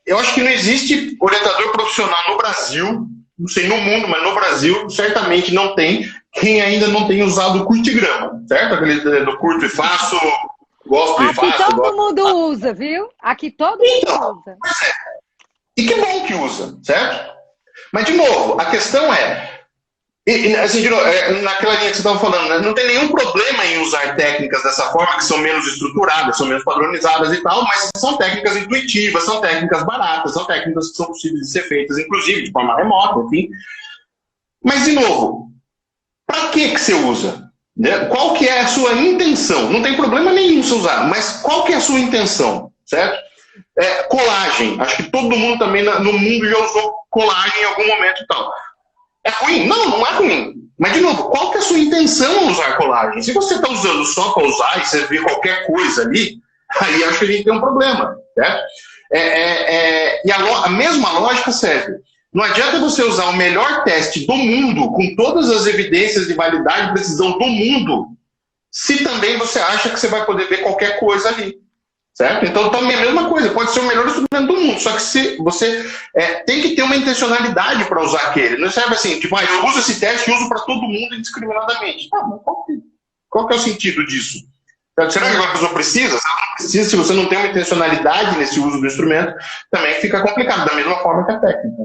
eu acho que não existe orientador profissional no Brasil, não sei no mundo, mas no Brasil certamente não tem quem ainda não tenha usado o curtigrama, certo? Aquele do curto e faço, gosto e Aqui faço. todo mundo usa, viu? Aqui todo mundo usa. E que bom que usa, certo? Mas, de novo, a questão assim, de novo, naquela linha que você estava falando, né, não tem nenhum problema em usar técnicas dessa forma, que são menos estruturadas, são menos padronizadas e tal, mas são técnicas intuitivas, são técnicas baratas, são técnicas que são possíveis de ser feitas, inclusive, de forma remota, enfim. Mas, de novo, para que você usa? Né? Qual que é a sua intenção? Não tem problema nenhum se usar, mas qual que é a sua intenção, certo? Colagem. Acho que todo mundo também no mundo já usou colagem em algum momento e tal. É ruim? Não, não é ruim. Mas, de novo, qual que é a sua intenção ao usar colagem? Se você está usando só para usar e você vê qualquer coisa ali, aí acho que a gente tem um problema, certo? E a mesma lógica serve. Não adianta você usar o melhor teste do mundo, com todas as evidências de validade e precisão do mundo, se também você acha que você vai poder ver qualquer coisa ali. Certo? Então, também é a mesma coisa, pode ser o melhor instrumento do mundo, só que se você tem que ter uma intencionalidade para usar aquele. Não serve assim, tipo, eu uso esse teste e uso para todo mundo indiscriminadamente. Tá, mas qual que é o sentido disso? Será que a pessoa precisa? Se ela não precisa, se você não tem uma intencionalidade nesse uso do instrumento, também fica complicado, da mesma forma que a técnica.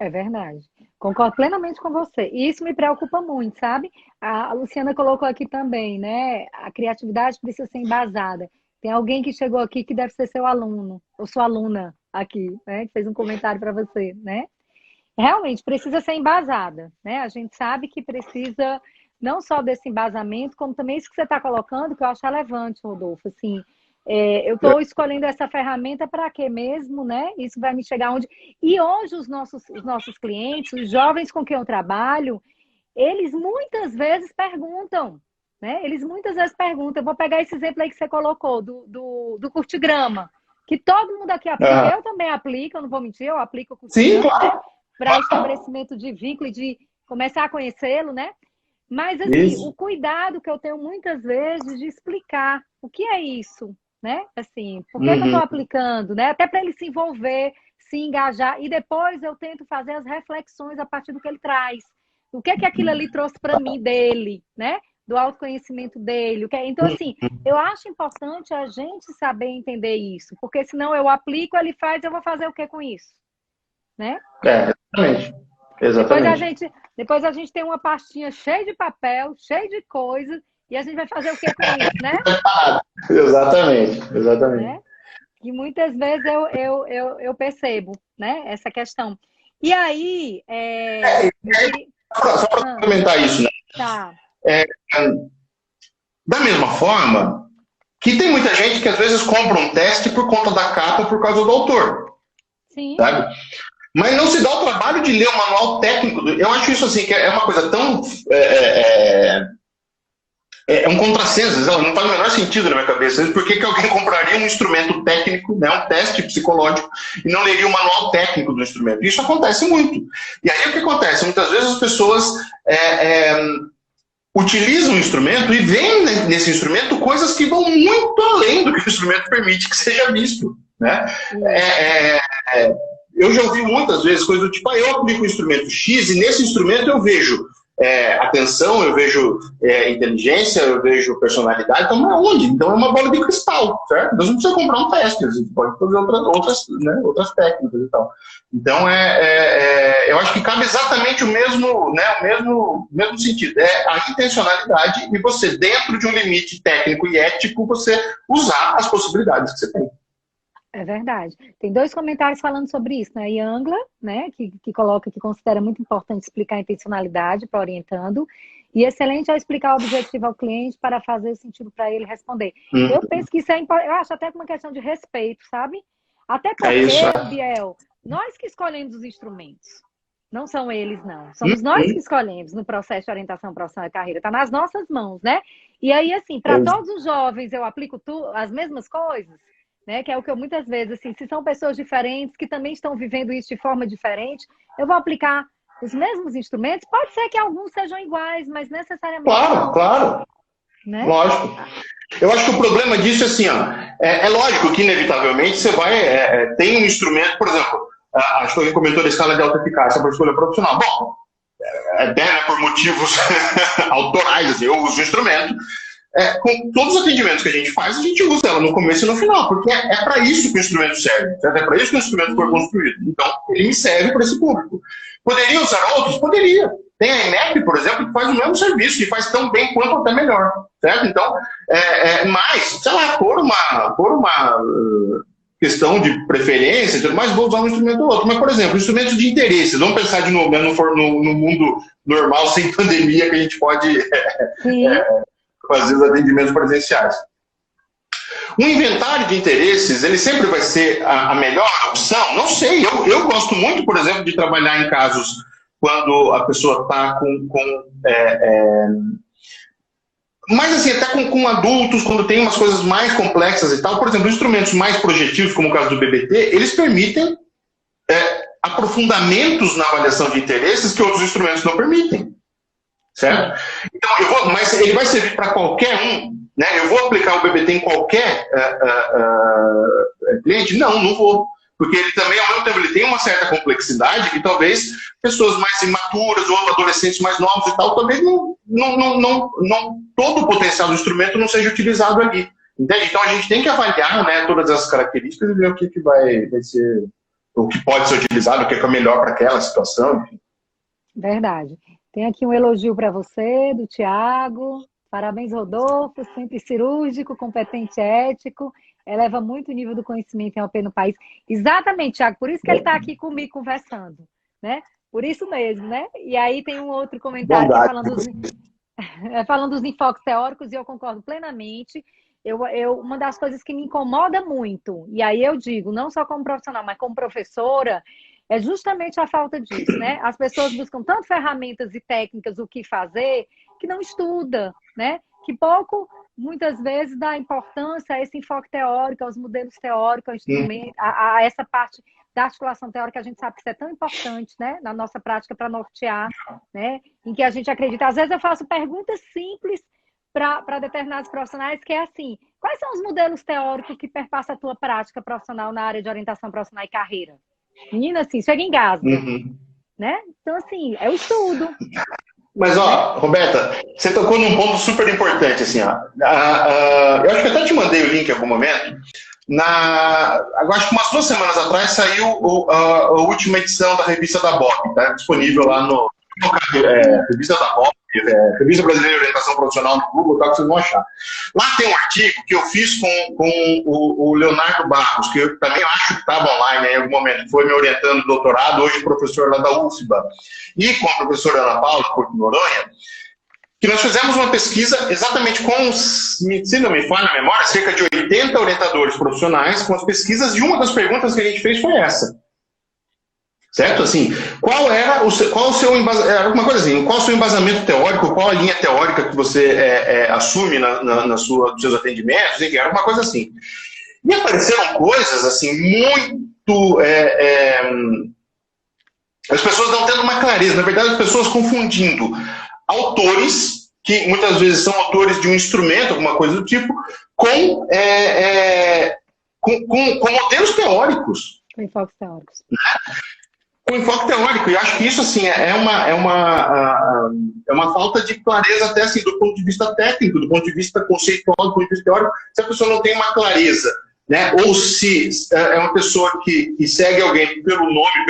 É verdade. Concordo plenamente com você. E isso me preocupa muito, sabe? A Luciana colocou aqui também, né? A criatividade precisa ser embasada. Tem alguém que chegou aqui que deve ser seu aluno, ou sua aluna aqui, né? Que fez um comentário para você, né? Realmente precisa ser embasada, né? A gente sabe que precisa não só desse embasamento, como também isso que você está colocando, que eu acho relevante, Rodolfo. Assim, eu estou escolhendo essa ferramenta para quê mesmo, né? Isso vai me chegar onde. E hoje os nossos clientes, os jovens com quem eu trabalho, eles muitas vezes perguntam, né? Eles muitas vezes perguntam. Eu vou pegar esse exemplo aí que você colocou, do curtigrama, que todo mundo aqui aplica. Eu também aplico, eu não vou mentir, eu aplico o curtigrama, sim, claro. Né? Para estabelecimento de vínculo e de começar a conhecê-lo, né? Mas, assim, Isso. o cuidado que eu tenho muitas vezes de explicar o que é isso, né? Assim, por que eu estou aplicando, né? Até para ele se envolver, se engajar, e depois eu tento fazer as reflexões a partir do que ele traz. O que é que aquilo ali trouxe para mim dele, né? Do autoconhecimento dele. Então, assim, eu acho importante a gente saber entender isso, porque senão eu aplico, ele faz, eu vou fazer o que com isso, né? Exatamente. Depois a gente tem uma pastinha cheia de papel, cheia de coisas, e a gente vai fazer o que com isso, né? Exatamente. Né? E muitas vezes eu percebo, né? Essa questão. E aí... Só para comentar isso, né? Tá. Da mesma forma que tem muita gente que às vezes compra um teste por conta da capa, por causa do autor. Sim. Sabe? Mas não se dá o trabalho de ler o manual técnico. Eu acho isso assim, que é uma coisa tão... É um contrassenso, não faz o menor sentido na minha cabeça. Por que alguém compraria um instrumento técnico, né, um teste psicológico, e não leria o manual técnico do instrumento? Isso acontece muito. E aí o que acontece? Muitas vezes as pessoas utilizam o instrumento e veem nesse instrumento coisas que vão muito além do que o instrumento permite que seja visto. Né? Eu já ouvi muitas vezes coisas do tipo, eu aplico o instrumento X e nesse instrumento eu vejo atenção, eu vejo inteligência, eu vejo personalidade, então não é onde? Então é uma bola de cristal, certo? Nós não precisa comprar um teste, a gente pode fazer outras técnicas e tal. Então eu acho que cabe exatamente o mesmo sentido, a intencionalidade e você, dentro de um limite técnico e ético, você usar as possibilidades que você tem. É verdade. Tem 2 comentários falando sobre isso, né? A Yangla, né, que coloca que considera muito importante explicar a intencionalidade para orientando, e excelente ao explicar o objetivo ao cliente para fazer sentido para ele responder. Eu penso que isso é importante, eu acho até uma questão de respeito, sabe? Até porque, Biel, nós que escolhemos os instrumentos, não são eles, não. Somos nós que escolhemos no processo de orientação profissional e carreira, está nas nossas mãos, né? E aí, assim, para todos os jovens eu aplico as mesmas coisas? né? Que é o que eu muitas vezes, assim, se são pessoas diferentes que também estão vivendo isso de forma diferente, eu vou aplicar os mesmos instrumentos. Pode ser que alguns sejam iguais, mas necessariamente Claro, não, claro. né? Lógico. Eu acho que o problema disso é assim, ó, é lógico que inevitavelmente você vai, tem um instrumento, por exemplo, acho que alguém comentou da escala de alta eficácia para escolha profissional. Bom, até né, por motivos autorais, assim, eu uso o instrumento. Com todos os atendimentos que a gente faz, a gente usa ela no começo e no final, porque é para isso que o instrumento serve, certo? É para isso que o instrumento foi construído. Então, ele serve para esse público. Poderia usar outros? Poderia. Tem a INEP, por exemplo, que faz o mesmo serviço, que faz tão bem quanto até melhor, certo? Então, mas, sei lá, por uma questão de preferência, tudo mais, vou usar um instrumento ou outro. Mas, por exemplo, instrumentos de interesse. Vamos pensar de novo no mundo normal, sem pandemia, que a gente pode fazer os atendimentos presenciais. O inventário de interesses, ele sempre vai ser a melhor opção? Não sei. Eu gosto muito, por exemplo, de trabalhar em casos quando a pessoa está mas assim, até com adultos, quando tem umas coisas mais complexas e tal. Por exemplo, instrumentos mais projetivos, como o caso do BBT, eles permitem aprofundamentos na avaliação de interesses que outros instrumentos não permitem. Certo? Então, mas ele vai servir para qualquer um, né? Eu vou aplicar o BBT em qualquer cliente? Não vou. Porque ele também, ao mesmo tempo, ele tem uma certa complexidade que talvez pessoas mais imaturas ou adolescentes mais novos e tal, talvez todo o potencial do instrumento não seja utilizado ali. Entende? Então a gente tem que avaliar, né, todas essas características e ver o que vai ser, o que pode ser utilizado, o que é melhor para aquela situação, enfim. Verdade. Tem aqui um elogio para você, do Tiago. Parabéns, Rodolfo, sempre cirúrgico, competente, ético, eleva muito o nível do conhecimento em OP no país. Exatamente, Tiago, por isso que ele está aqui comigo conversando, né? Por isso mesmo, né? E aí tem um outro comentário falando dos enfoques teóricos, e eu concordo plenamente. Uma das coisas que me incomoda muito, e aí eu digo, não só como profissional, mas como professora, é justamente a falta disso, né? As pessoas buscam tanto ferramentas e técnicas, o que fazer, que não estuda, né? Que pouco, muitas vezes, dá importância a esse enfoque teórico, aos modelos teóricos, ao instrumento, a essa parte da articulação teórica, a gente sabe que isso é tão importante, né? Na nossa prática para nortear, né? Em que a gente acredita. Às vezes eu faço perguntas simples para determinados profissionais, que é assim, quais são os modelos teóricos que perpassam a tua prática profissional na área de orientação profissional e carreira? Menina, assim, chega em casa, né? Então, assim, é o estudo. Mas, ó, Roberta, você tocou num ponto super importante, assim, ó. Eu acho que até te mandei o link em algum momento. Agora, acho que umas 2 semanas atrás saiu a última edição da revista da BOP, tá disponível lá no revista da BOP, Revista Brasileira de Orientação Profissional no Google, tá, que vocês vão achar. Lá tem um artigo que eu fiz com o Leonardo Barros, que eu também acho que estava online em algum momento, foi me orientando no doutorado, hoje professor lá da UFBA, e com a professora Ana Paula, de Porto Noronha, que nós fizemos uma pesquisa exatamente com, se não me falha a memória, cerca de 80 orientadores profissionais com as pesquisas, e uma das perguntas que a gente fez foi essa. Certo? Assim, qual o seu embasamento teórico, qual a linha teórica que você assume nos seus atendimentos, enfim, era uma coisa assim. E apareceram coisas, assim, muito... as pessoas não tendo uma clareza, na verdade, as pessoas confundindo autores, que muitas vezes são autores de um instrumento, alguma coisa do tipo, com modelos teóricos. Com enfoques teóricos. Com enfoque teórico, e acho que isso assim, é uma falta de clareza até assim, do ponto de vista técnico, do ponto de vista conceitual, do ponto de vista teórico, se a pessoa não tem uma clareza, né? Ou se é uma pessoa que segue alguém pelo nome,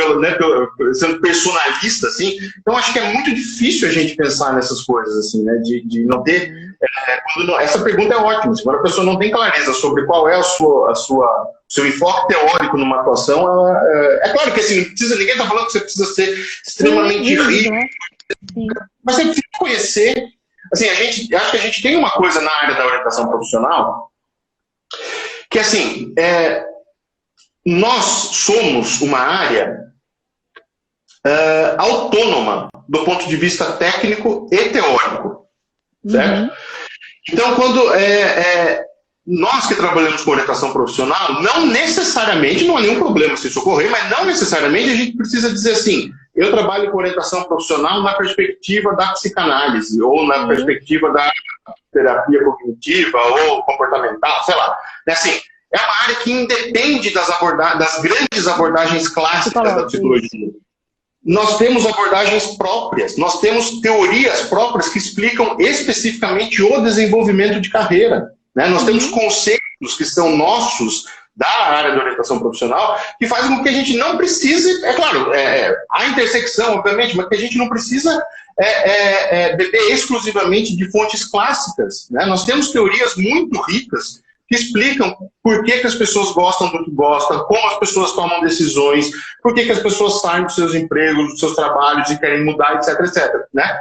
sendo personalista, assim. Então acho que é muito difícil a gente pensar nessas coisas, assim, né? De não ter... essa pergunta é ótima, se a pessoa não tem clareza sobre qual é seu enfoque teórico numa atuação, é claro que assim, ninguém está falando que você precisa ser extremamente rico, né? Mas você precisa conhecer. Assim, acho que a gente tem uma coisa na área da orientação profissional que, assim, nós somos uma área autônoma do ponto de vista técnico e teórico, certo? Então, quando nós que trabalhamos com orientação profissional, não necessariamente, não há nenhum problema se isso ocorrer, mas não necessariamente a gente precisa dizer assim, eu trabalho com orientação profissional na perspectiva da psicanálise, ou na perspectiva da terapia cognitiva, ou comportamental, sei lá. Assim, é uma área que independe das grandes abordagens clássicas da psicologia. Nós temos abordagens próprias, nós temos teorias próprias que explicam especificamente o desenvolvimento de carreira. Né? Nós temos conceitos que são nossos da área de orientação profissional que fazem com que a gente não precise, é claro, há intersecção, obviamente, mas que a gente não precisa beber exclusivamente de fontes clássicas. Né? Nós temos teorias muito ricas que explicam por que as pessoas gostam do que gostam, como as pessoas tomam decisões, por que as pessoas saem dos seus empregos, dos seus trabalhos e querem mudar, etc, etc. Né?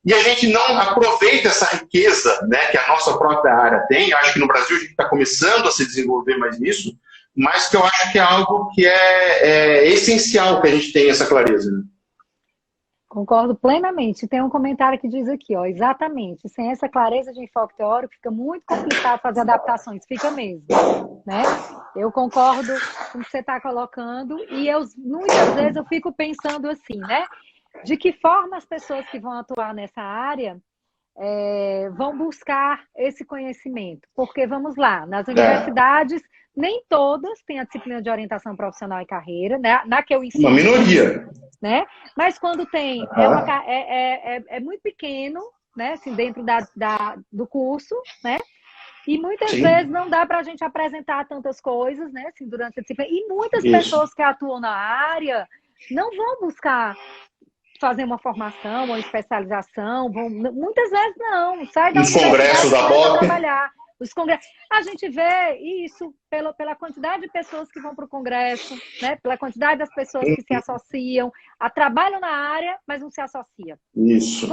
E a gente não aproveita essa riqueza, né, que a nossa própria área tem. Acho que no Brasil a gente está começando a se desenvolver mais nisso, mas que eu acho que é algo que é essencial que a gente tenha essa clareza. Né? Concordo plenamente. Tem um comentário que diz aqui, ó, exatamente, sem essa clareza de enfoque teórico fica muito complicado fazer adaptações, fica mesmo, né? Eu concordo com o que você está colocando e muitas vezes eu fico pensando assim, né? De que forma as pessoas que vão atuar nessa área vão buscar esse conhecimento? Porque, vamos lá, nas universidades, nem todas têm a disciplina de orientação profissional e carreira, né? Na que eu ensino. Uma minoria. Né? Mas quando tem, é muito pequeno, né? Assim, dentro do curso, né? E muitas vezes não dá para a gente apresentar tantas coisas, né? Assim, durante a disciplina. E muitas pessoas que atuam na área não vão buscar fazer uma formação, uma especialização, muitas vezes não. Sai da congressos da BOP. Trabalhar. Os congressos. A gente vê isso pela quantidade de pessoas que vão para o congresso, né? Pela quantidade das pessoas que se associam, trabalham na área, mas não se associam. Isso.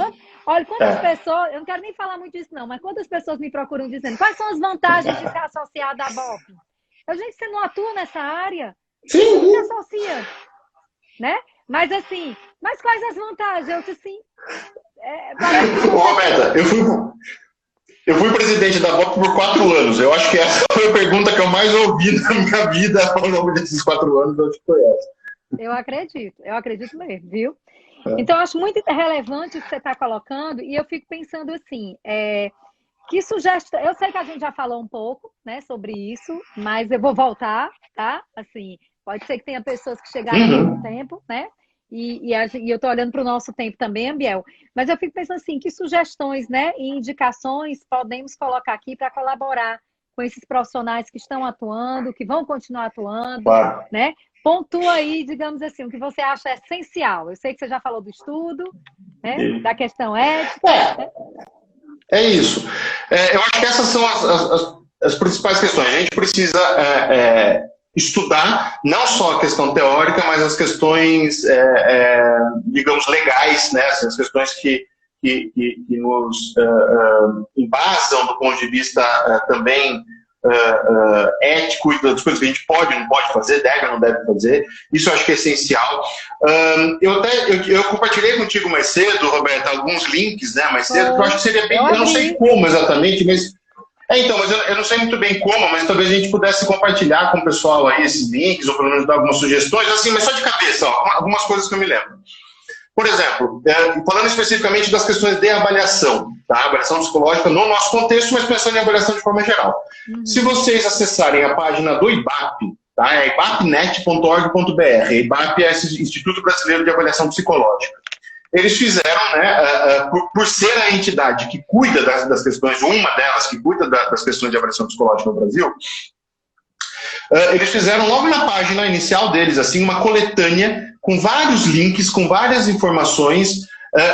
Olha, quantas pessoas, eu não quero nem falar muito disso não, mas quantas pessoas me procuram dizendo quais são as vantagens de se associar à BOP? Gente, você não atua nessa área? Sim. Não se associa, né? Mas assim, mas quais as vantagens? Eu disse assim... Roberta, eu fui presidente da BOP por 4 anos. Eu acho que essa foi a pergunta que eu mais ouvi na minha vida ao longo desses 4 anos. Eu acho que foi essa. Eu acredito mesmo, viu? Então, eu acho muito relevante o que você está colocando e eu fico pensando assim, que sugestão... Eu sei que a gente já falou um pouco, né, sobre isso, mas eu vou voltar, tá? Assim, pode ser que tenha pessoas que chegaram há muito tempo, né? E eu estou olhando para o nosso tempo também, Ambiel, mas eu fico pensando assim, que sugestões, né, e indicações podemos colocar aqui para colaborar com esses profissionais que estão atuando, que vão continuar atuando, né? Pontua aí, digamos assim, o que você acha essencial. Eu sei que você já falou do estudo, né, da questão ética. É isso. Eu acho que essas são as principais questões. A gente precisa... estudar não só a questão teórica, mas as questões, digamos, legais, né? As questões que nos embasam do ponto de vista também ético e das coisas que a gente pode ou não pode fazer, deve ou não deve fazer. Isso eu acho que é essencial. Eu compartilhei contigo mais cedo, Roberta, alguns links, né, mais cedo, que eu acho que seria bem... Eu não sei como exatamente, mas... Então, mas eu não sei muito bem como, mas talvez a gente pudesse compartilhar com o pessoal aí esses links, ou pelo menos dar algumas sugestões, assim, mas só de cabeça, ó, algumas coisas que eu me lembro. Por exemplo, falando especificamente das questões de avaliação, tá? Avaliação psicológica no nosso contexto, mas pensando em avaliação de forma geral. Se vocês acessarem a página do IBAP, tá? É ibapnet.org.br. IBAP é esse Instituto Brasileiro de Avaliação Psicológica. Eles fizeram, né, por ser a entidade que cuida das questões, uma delas que cuida das questões de avaliação psicológica no Brasil, eles fizeram logo na página inicial deles, assim, uma coletânea com vários links, com várias informações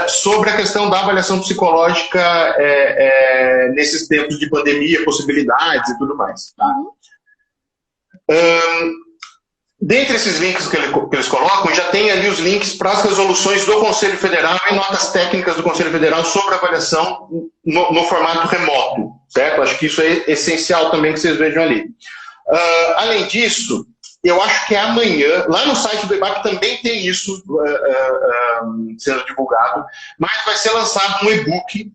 sobre a questão da avaliação psicológica nesses tempos de pandemia, possibilidades e tudo mais. Tá? Dentre esses links que eles colocam, já tem ali os links para as resoluções do Conselho Federal e notas técnicas do Conselho Federal sobre avaliação no formato remoto, certo? Acho que isso é essencial também que vocês vejam ali. Além disso, eu acho que amanhã, lá no site do IBAP também tem isso sendo divulgado, mas vai ser lançado um e-book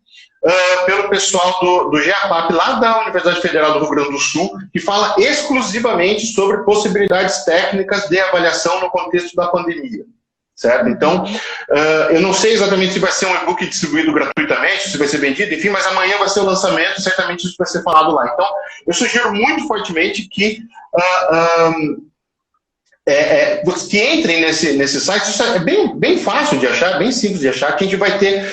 pelo pessoal do GEAPAP, lá da Universidade Federal do Rio Grande do Sul, que fala exclusivamente sobre possibilidades técnicas de avaliação no contexto da pandemia. Certo? Então, eu não sei exatamente se vai ser um e-book distribuído gratuitamente, se vai ser vendido, enfim, mas amanhã vai ser o lançamento e certamente isso vai ser falado lá. Então, eu sugiro muito fortemente que que entrem nesse site. Isso é bem fácil de achar, bem simples de achar, que a gente vai ter...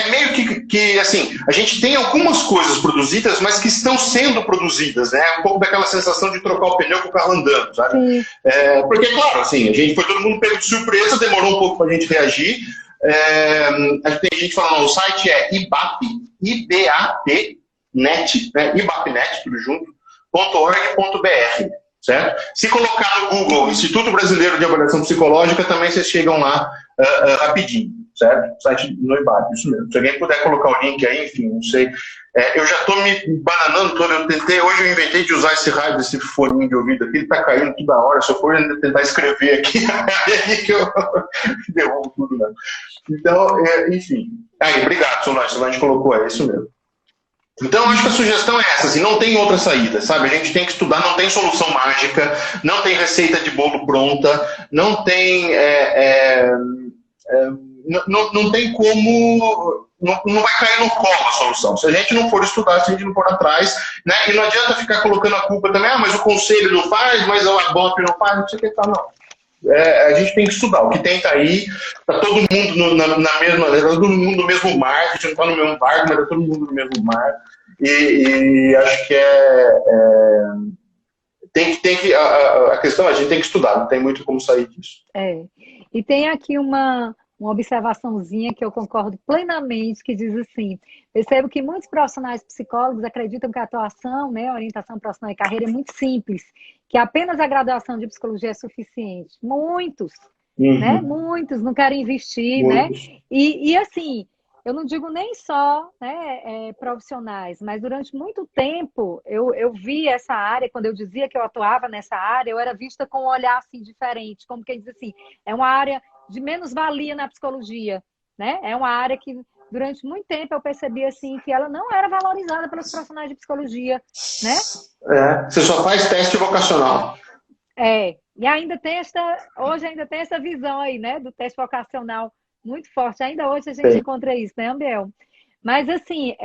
meio que, assim, a gente tem algumas coisas produzidas, mas que estão sendo produzidas, né? Um pouco daquela sensação de trocar o pneu com o carro andando, sabe? Porque, claro, assim, foi todo mundo pego de surpresa, demorou um pouco para a gente reagir. Tem gente falando, o site é IBAP.net, né? IBAP.net, tudo junto, .org.br, certo? Se colocar no Google Instituto Brasileiro de Avaliação Psicológica, também vocês chegam lá rapidinho. Certo? Site no IBAP, isso mesmo. Se alguém puder colocar o link aí, enfim, não sei. Eu já estou me bananando todo, hoje eu inventei de usar esse rádio, esse foninho de ouvido aqui, ele está caindo toda hora, se eu for tentar escrever aqui, é aí que eu derrubo tudo, né? Então, enfim. Aí, obrigado, Solange colocou, é isso mesmo. Então, eu acho que a sugestão é essa, assim, não tem outra saída, sabe? A gente tem que estudar, não tem solução mágica, não tem receita de bolo pronta, não tem... não tem como, não vai cair no colo a solução. Se a gente não for estudar, se a gente não for atrás, né? E não adianta ficar colocando a culpa também, mas o conselho não faz, mas a BOP não faz, não sei o que tá, não. A gente tem que estudar. O que tem tá aí, tá todo mundo todo mundo no mesmo mar, a gente não tá no mesmo barco, mas tá todo mundo no mesmo mar. E acho que a questão é, a gente tem que estudar, não tem muito como sair disso. E tem aqui uma observaçãozinha que eu concordo plenamente, que diz assim: percebo que muitos profissionais psicólogos acreditam que a atuação, né, a orientação profissional e carreira é muito simples, que apenas a graduação de psicologia é suficiente. Muitos, né? Muitos não querem investir, muitos, né? E assim, eu não digo nem só, né, profissionais, mas durante muito tempo eu vi essa área, quando eu dizia que eu atuava nessa área, eu era vista com um olhar assim diferente, como quem diz assim, é uma área de menos-valia na psicologia, né? É uma área que, durante muito tempo, eu percebi assim, que ela não era valorizada pelos profissionais de psicologia, né? Você só faz teste vocacional. E ainda tem hoje ainda tem essa visão aí, né, do teste vocacional muito forte. Ainda hoje a gente encontra isso, né, Ambiel? Mas, assim,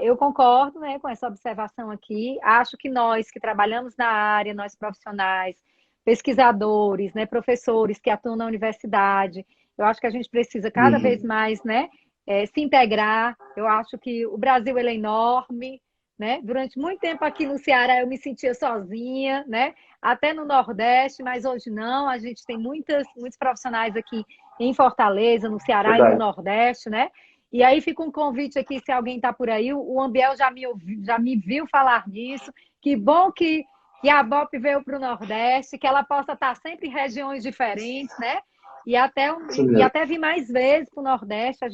eu concordo, né, com essa observação aqui. Acho que nós que trabalhamos na área, nós profissionais, pesquisadores, né, professores que atuam na universidade, eu acho que a gente precisa cada vez mais, né, se integrar. Eu acho que o Brasil ele é enorme, né? Durante muito tempo aqui no Ceará eu me sentia sozinha, né? Até no Nordeste, mas hoje não. A gente tem muitos profissionais aqui em Fortaleza, no Ceará e no Nordeste, né? E aí fica um convite aqui, se alguém está por aí, o Ambiel já me viu falar nisso. Que bom que a BOP veio para o Nordeste, que ela possa estar sempre em regiões diferentes, né? E até vir mais vezes para o Nordeste.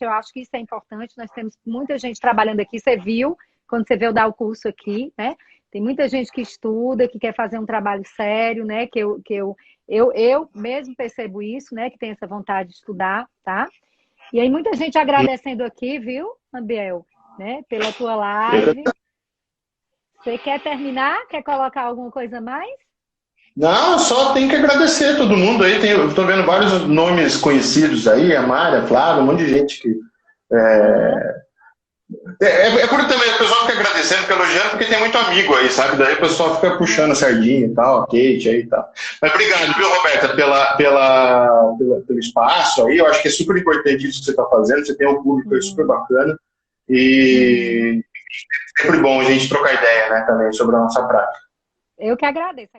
Eu acho que isso é importante. Nós temos muita gente trabalhando aqui. Você viu quando você veio dar o curso aqui, né? Tem muita gente que estuda, que quer fazer um trabalho sério, né? Que eu mesmo percebo isso, né? Que tem essa vontade de estudar, tá? E aí muita gente agradecendo aqui, viu, Ambiel, né? Pela tua live. Você quer terminar? Quer colocar alguma coisa mais? Não, só tem que agradecer todo mundo aí. Estou vendo vários nomes conhecidos aí, a Mara, a Flávia, um monte de gente que... por também, o pessoal fica agradecendo, fica elogiando, porque tem muito amigo aí, sabe? Daí o pessoal fica puxando a sardinha e tal, a Kate aí e tal. Mas obrigado, viu, Roberta, pelo espaço aí. Eu acho que é super importante isso que você está fazendo. Você tem um público aí super bacana. E é sempre bom a gente trocar ideia, né, também, sobre a nossa prática. Eu que agradeço.